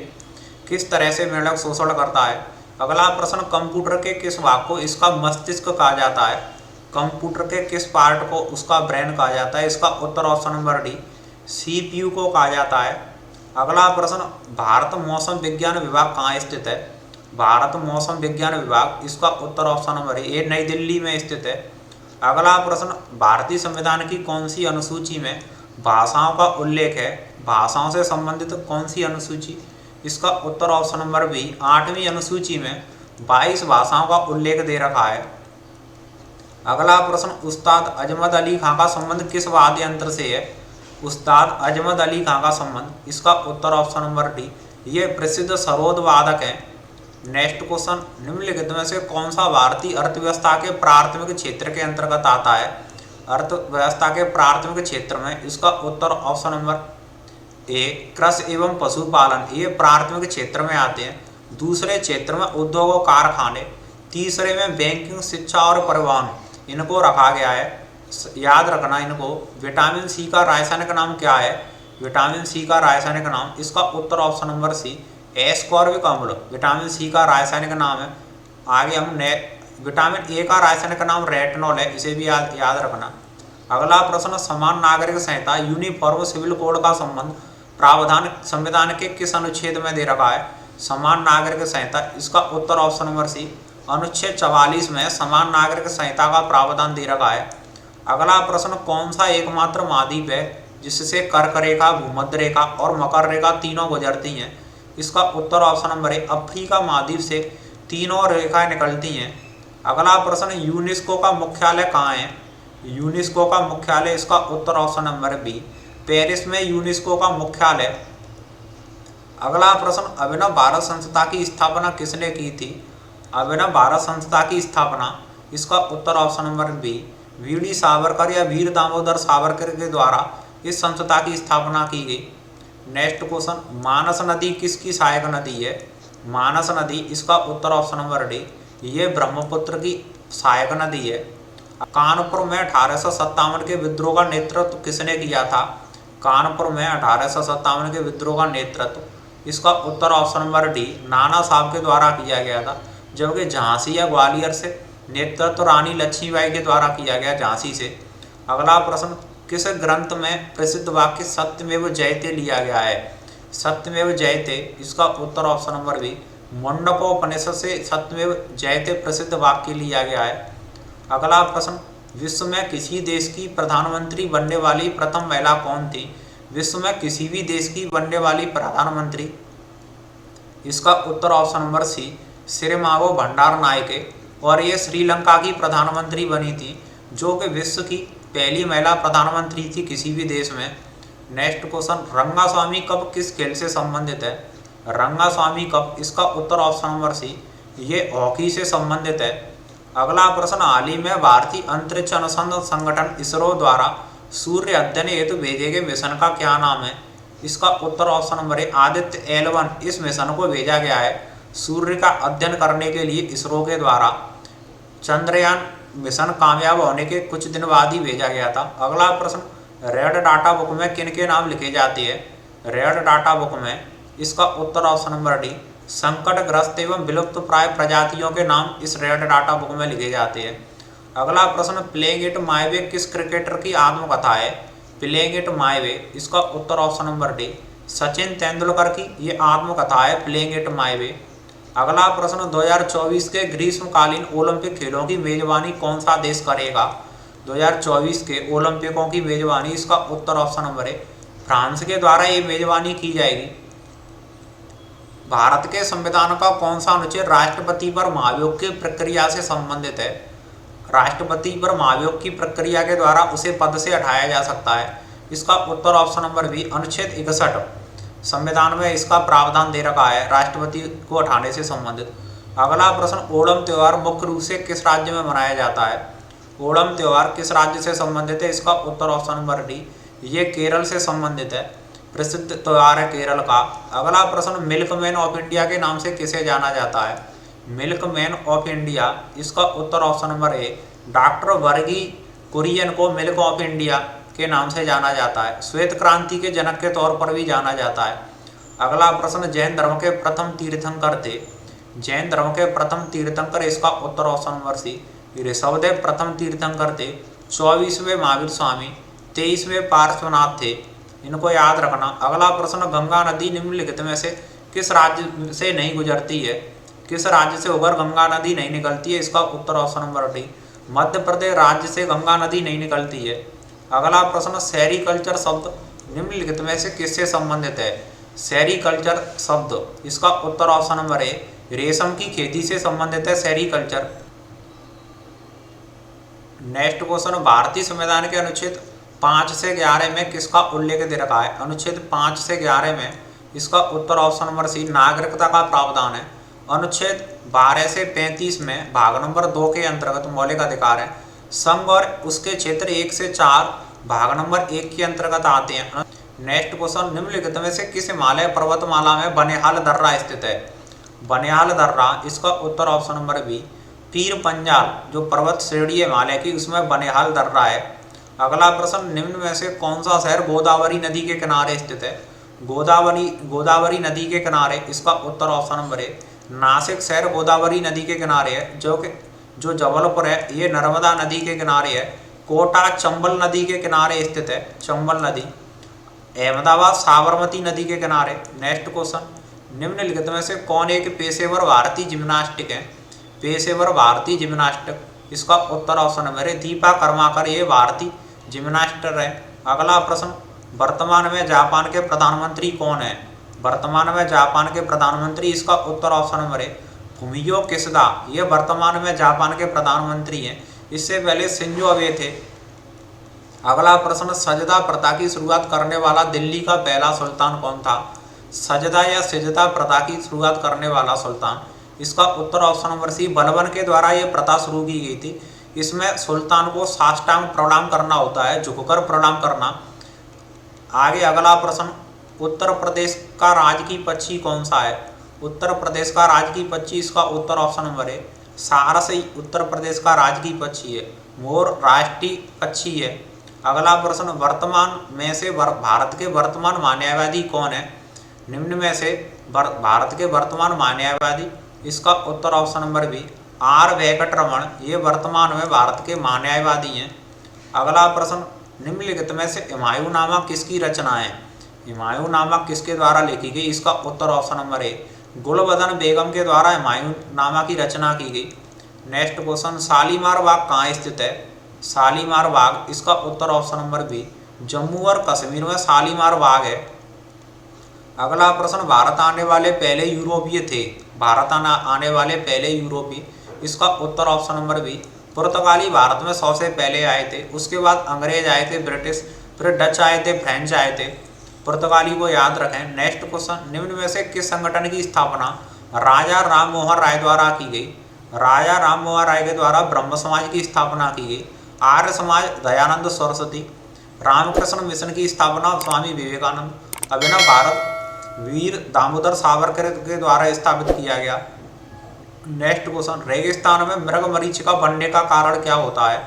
किस तरह से मेंढक शोषण करता है। अगला प्रश्न, कंप्यूटर के किस भाग को इसका मस्तिष्क कहा जाता है? कंप्यूटर के किस पार्ट को उसका ब्रेन कहा जाता है? इसका उत्तर ऑप्शन नंबर डी सीपीयू को कहा जाता है। अगला प्रश्न, भारत मौसम विज्ञान विभाग कहाँ स्थित है? भारत मौसम विज्ञान विभाग, इसका उत्तर ऑप्शन नंबर ए नई दिल्ली में स्थित है। अगला प्रश्न, भारतीय संविधान की कौन सी अनुसूची में भाषाओं का उल्लेख है? भाषाओं से संबंधित कौन सी अनुसूची? इसका उत्तर ऑप्शन नंबर बी 8वीं अनुसूची में 22 भाषाओं का उल्लेख दे रखा है। अगला प्रश्न, उस्ताद अजमत अली खां का संबंध किस वाद्य यंत्र से है? उस्ताद अजमत अली खां का संबंध, इसका उत्तर ऑप्शन नंबर डी ये प्रसिद्ध सरोद वादक हैं। नेक्स्ट क्वेश्चन, निम्नलिखित में से कौन सा भारतीय अर्थव्यवस्था के प्राथमिक क्षेत्र के अंतर्गत आता है? अर्थव्यवस्था के प्राथमिक क्षेत्र में, इसका उत्तर ऑप्शन नंबर ए कृषि एवं पशुपालन, ये प्राथमिक क्षेत्र में आते हैं। दूसरे क्षेत्र में उद्योग और कारखाने, तीसरे में बैंकिंग, शिक्षा और परिवहन, इनको रखा गया है। याद रखना इनको। विटामिन सी का रासायनिक नाम क्या है? विटामिन सी का रासायनिक नाम, इसका उत्तर ऑप्शन नंबर सी एस्कॉर्बिक अम्ल विटामिन सी का रासायनिक नाम है। आगे हम विटामिन ए का रासायनिक नाम रेटिनॉल है, इसे भी याद रखना। अगला प्रश्न, समान नागरिक संहिता यूनिफॉर्म सिविल कोड का संबंध प्रावधान संविधान के किस अनुच्छेद में दे रखा है? समान नागरिक संहिता, इसका उत्तर ऑप्शन नंबर सी अनुच्छेद 44 में समान नागरिक संहिता का प्रावधान दे रखा है। अगला प्रश्न, कौन सा एकमात्र महाद्वीप है जिससे कर्क रेखा, भूमध्य रेखा और मकर रेखा तीनों गुजरती हैं? इसका उत्तर ऑप्शन नंबर ए अफ्रीका महाद्वीप से तीनों रेखाएं निकलती हैं। अगला प्रश्न, यूनेस्को का मुख्यालय कहाँ है? यूनेस्को का मुख्यालय, इसका उत्तर ऑप्शन नंबर बी पेरिस में यूनेस्को का मुख्यालय। अगला प्रश्न, अभिनव भारत संस्था की स्थापना किसने की थी? अभिनव भारत संस्था की स्थापना, इसका उत्तर option number B VD Savarkar या वीर दामोदर सावरकर के द्वारा इस संस्था की स्थापना की गई। नेक्स्ट क्वेश्चन, मानस नदी किसकी सहायक नदी है? मानस नदी, इसका उत्तर ऑप्शन नंबर डी ये ब्रह्मपुत्र की सहायक नदी है। कानपुर में 1857 के विद्रोह का नेतृत्व किसने किया था? कानपुर में 1857 के विद्रोह का नेतृत्व, इसका उत्तर ऑप्शन नंबर डी नाना साहब के द्वारा किया गया था, जबकि झांसी या ग्वालियर से नेतृत्व रानी लक्ष्मीबाई के द्वारा किया गया, झांसी से। अगला प्रश्न, किस ग्रंथ में प्रसिद्ध वाक्य सत्यमेव जयते लिया गया है? सत्यमेव जयते, इसका उत्तर ऑप्शन नंबर बी मुंडकोपनिषद से सत्यमेव जयते प्रसिद्ध वाक्य लिया गया है। अगला प्रश्न, विश्व में किसी देश की प्रधानमंत्री बनने वाली प्रथम महिला कौन थी? विश्व में किसी भी देश की बनने वाली प्रधानमंत्री, इसका उत्तर ऑप्शन नंबर सी सिरिमावो भंडारनायके, और ये श्रीलंका की प्रधानमंत्री बनी थी, जो कि विश्व की पहली महिला प्रधानमंत्री थी किसी भी देश में। नेक्स्ट क्वेश्चन, रंगास्वामी कप किस खेल से संबंधित है? रंगास्वामी कप, इसका उत्तर ऑप्शन नंबर सी ये हॉकी से संबंधित है। अगला प्रश्न, हाल ही में भारतीय अंतरिक्ष अनुसंधान संगठन इसरो द्वारा सूर्य अध्ययन हेतु भेजे गए मिशन का क्या नाम है? इसका उत्तर option number A Aditya L1 इस मिशन को भेजा गया है सूर्य का अध्ययन करने के लिए इसरो के द्वारा। चंद्रयान मिशन कामयाब होने के कुछ दिन बाद ही भेजा गया था। अगला प्रश्न, रेड डाटा बुक में किन के नाम लिखे जाते हैं? रेड डाटा बुक में, इसका उत्तर ऑप्शन नंबर डी संकटग्रस्त एवं विलुप्त प्राय प्रजातियों के नाम इस रेड डाटा बुक में लिखे जाते हैं। अगला प्रश्न, प्लेइंग इट माय वे किस क्रिकेटर की आत्मकथा है? प्लेइंग इट माय वे, इसका उत्तर option number D Sachin Tendulkar की ये आत्मकथा है प्लेइंग इट माय वे। अगला प्रश्न, 2024 के ग्रीष्मकालीन ओलंपिक खेलों की मेजबानी कौन सा देश करेगा? 2024 के ओलंपिकों की मेजबानी, इसका उत्तर ऑप्शन नंबर ए फ्रांस के द्वारा ये मेजबानी की जाएगी। भारत के संविधान का कौन सा अनुच्छेद राष्ट्रपति पर महाभियोग की प्रक्रिया से संबंधित है? राष्ट्रपति पर महाभियोग की प्रक्रिया के द्वारा उसे पद से हटाया जा सकता है। इसका उत्तर ऑप्शन नंबर बी अनुच्छेद 61 संविधान में इसका प्रावधान दे रखा है राष्ट्रपति को हटाने से संबंधित। अगला प्रश्न, ओणम त्यौहार मुख्य रूप से किस राज्य में मनाया जाता है? ओणम त्यौहार किस राज्य से संबंधित है? इसका उत्तर ऑप्शन नंबर डी ये केरल से संबंधित है, प्रसिद्ध त्यौहार है केरल का। अगला प्रश्न, मिल्कमैन ऑफ इंडिया के नाम से किसे जाना जाता है? मिल्कमैन ऑफ इंडिया, इसका उत्तर option number A doctor Verghese Kurien को मिल्क ऑफ इंडिया के नाम से जाना जाता है। श्वेत क्रांति के जनक के तौर पर भी जाना जाता है। अगला प्रश्न, जैन धर्म के प्रथम तीर्थंकर थे? जैन धर्म के प्रथम तीर्थंकर, इसका उत्तर ऑप्शन नंबर सी ऋषभदेव प्रथम तीर्थंकर थे। 24वें महावीर स्वामी, 23वें पार्श्वनाथ थे, इनको याद रखना। अगला प्रश्न, गंगा नदी निम्नलिखित में से किस राज्य से नहीं गुजरती है? किस राज्य से होकर गंगा नदी नहीं निकलती है? इसका उत्तर option number D Madhya Pradesh राज्य से गंगा नदी नहीं निकलती है। अगला प्रश्न, सेरीकल्चर शब्द निम्नलिखित में से किससे संबंधित है? सेरीकल्चर शब्द, इसका उत्तर ऑप्शन नंबर ए रेशम की खेती से संबंधित है सेरीकल्चर। नेक्स्ट क्वेश्चन, भारतीय संविधान के अनुच्छेद 5 से 11 में किसका उल्लेख दे रखा है? अनुच्छेद 5 से 11 में इसका उत्तर ऑप्शन नंबर सी नागरिकता का प्रावधान है। अनुच्छेद 12 से 35 में भाग नंबर 2 के अंतर्गत मौलिक अधिकार है। संघ और उसके क्षेत्र 1 से 4 भाग नंबर 1 के अंतर्गत आते हैं। नेक्स्ट क्वेश्चन, निम्नलिखित में से किस हिमालय पर्वतमाला में बनिहाल दर्रा स्थित है? बनिहाल दर्रा, इसका उत्तर option number B Pir Panjal जो पर्वत श्रेणी है हिमालय की, उसमें बनिहाल दर्रा है। अगला प्रश्न, निम्न में से कौन सा शहर गोदावरी नदी के किनारे स्थित है? गोदावरी नदी के किनारे, इसका उत्तर ऑप्शन नंबर ए नासिक शहर गोदावरी नदी के किनारे है, जो जबलपुर है ये नर्मदा नदी के किनारे है। कोटा चंबल नदी के किनारे स्थित है, चंबल नदी। अहमदाबाद साबरमती नदी के किनारे। नेक्स्ट क्वेश्चन, निम्नलिखित में से कौन एक पेशेवर भारतीय जिम्नास्टिक है? पेशेवर भारतीय जिम्नास्टिक, इसका उत्तर ऑप्शन नंबर है दीपा कर्माकर, ये भारतीय जिम्नास्टर है। अगला प्रश्न, वर्तमान में जापान के प्रधानमंत्री कौन है? वर्तमान में जापान के प्रधानमंत्री, इसका उत्तर ऑप्शन नंबर है फुमियो किशिदा, ये वर्तमान में जापान के प्रधानमंत्री हैं। इससे पहले शिंजो अबे थे। अगला प्रश्न, सजदा प्रथा की शुरुआत करने वाला दिल्ली का पहला सुल्तान कौन था? सजदा या सिजदा प्रथा की शुरुआत करने वाला सुल्तान, इसका उत्तर ऑप्शन नंबर सी बलबन के द्वारा ये प्रथा शुरू की गई थी। इसमें सुल्तान को साष्टांग प्रणाम करना होता है, झुककर प्रणाम करना। आगे अगला प्रश्न, उत्तर प्रदेश का राजकीय पक्षी कौन सा है? उत्तर प्रदेश का राजकीय पक्षी, इसका उत्तर ऑप्शन नंबर है सारस, उत्तर प्रदेश का राजकीय पक्षी है। मोर राष्ट्रीय पक्षी है। अगला प्रश्न, वर्तमान में से भारत के वर्तमान मान्यवादी कौन है? निम्न में से भारत के वर्तमान मान्यवादी, इसका उत्तर option number B R Venkataraman, ये वर्तमान में भारत के मान्यवादी हैं। अगला प्रश्न, निम्नलिखित में से हुमायूंनामा किसकी रचना है? हुमायूंनामा किसके द्वारा लिखी गई? इसका उत्तर ऑप्शन नंबर ए गुलबदन बेगम के द्वारा हुमायूंनामा की रचना की गई। नेक्स्ट क्वेश्चन, शालीमार बाग कहाँ स्थित है? शालीमार बाग, इसका उत्तर ऑप्शन नंबर बी जम्मू और कश्मीर में शालीमार बाग है। अगला प्रश्न, भारत आने वाले पहले यूरोपीय थे? भारत आने वाले पहले यूरोपीय, इसका उत्तर ऑप्शन नंबर बी पुर्तगाली भारत में सबसे पहले आए थे। उसके बाद अंग्रेज आए थे, ब्रिटिश, फिर डच आए थे, फ्रेंच आए थे। पुर्तगाली को याद रखें। नेक्स्ट क्वेश्चन, निम्न में से किस संगठन की स्थापना राजा राम मोहन राय द्वारा की गई? राजा राम मोहन राय के द्वारा ब्रह्म समाज की स्थापना की गई। आर्य समाज दयानंद सरस्वती। रामकृष्ण मिशन की स्थापना स्वामी विवेकानंद। अभिनव भारत वीर दामोदर सावरकर के द्वारा स्थापित किया गया। नेक्स्ट क्वेश्चन, रेगिस्तान में मृगमरीचिका बनने का कारण क्या होता है?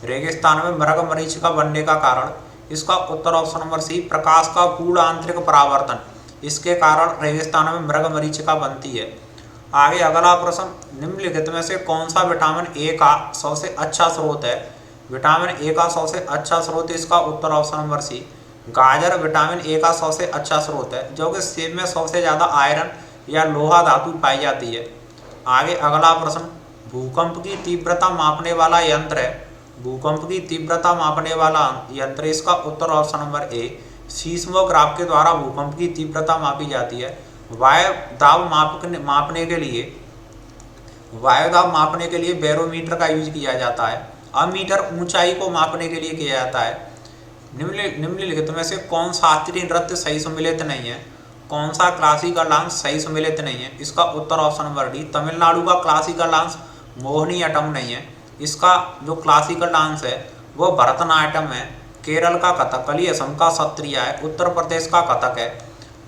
रेगिस्तान में मृगमरीचिका बनने का कारण, इसका उत्तर ऑप्शन नंबर सी प्रकाश का पूर्ण आंतरिक परावर्तन, इसके कारण रेगिस्तान में मृगमरीचिका बनती है। आगे अगला प्रश्न, निम्नलिखित में से कौन सा विटामिन ए का सबसे अच्छा स्रोत है? विटामिन ए का सबसे अच्छा स्रोत, इसका उत्तर ऑप्शन नंबर सी गाजर विटामिन ए का सबसे अच्छा स्रोत है, जो कि सेब में सबसे ज़्यादा आयरन या लोहा धातु पाई जाती है। आगे अगला प्रश्न, भूकंप की तीव्रता मापने वाला यंत्र है? भूकंप की तीव्रता मापने वाला यंत्र, इसका उत्तर ऑप्शन नंबर ए सीस्मोग्राफ के द्वारा भूकंप की तीव्रता मापी जाती है। वायु दाब मापने के लिए बैरोमीटर का यूज किया जाता है। अमीटर ऊंचाई को मापने के लिए किया जाता है। निम्नलिखित में से कौन शास्त्रीय नृत्य सही सम्मिलित नहीं है? कौन सा क्लासिकल डांस सही सम्मिलित नहीं है? इसका उत्तर ऑप्शन नंबर डी तमिलनाडु का क्लासिकल डांस मोहिनीअट्टम नहीं है। इसका जो क्लासिकल डांस है वो भरतनाट्यम है। केरल का कथकली, असम का सत्रिया है, उत्तर प्रदेश का कथक है।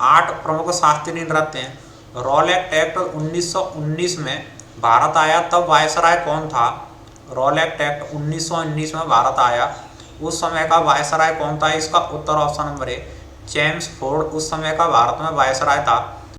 8 प्रमुख शास्त्रीय नृत्य हैं। रॉलेट एक्ट 1919 में भारत आया, तब वायसराय कौन था? रॉलेट एक्ट 1919 में भारत आया, उस समय का वायसराय कौन था? इसका उत्तर ऑप्शन नंबर है जेम्स फोर्ड, उस समय का भारत में वायसराय था।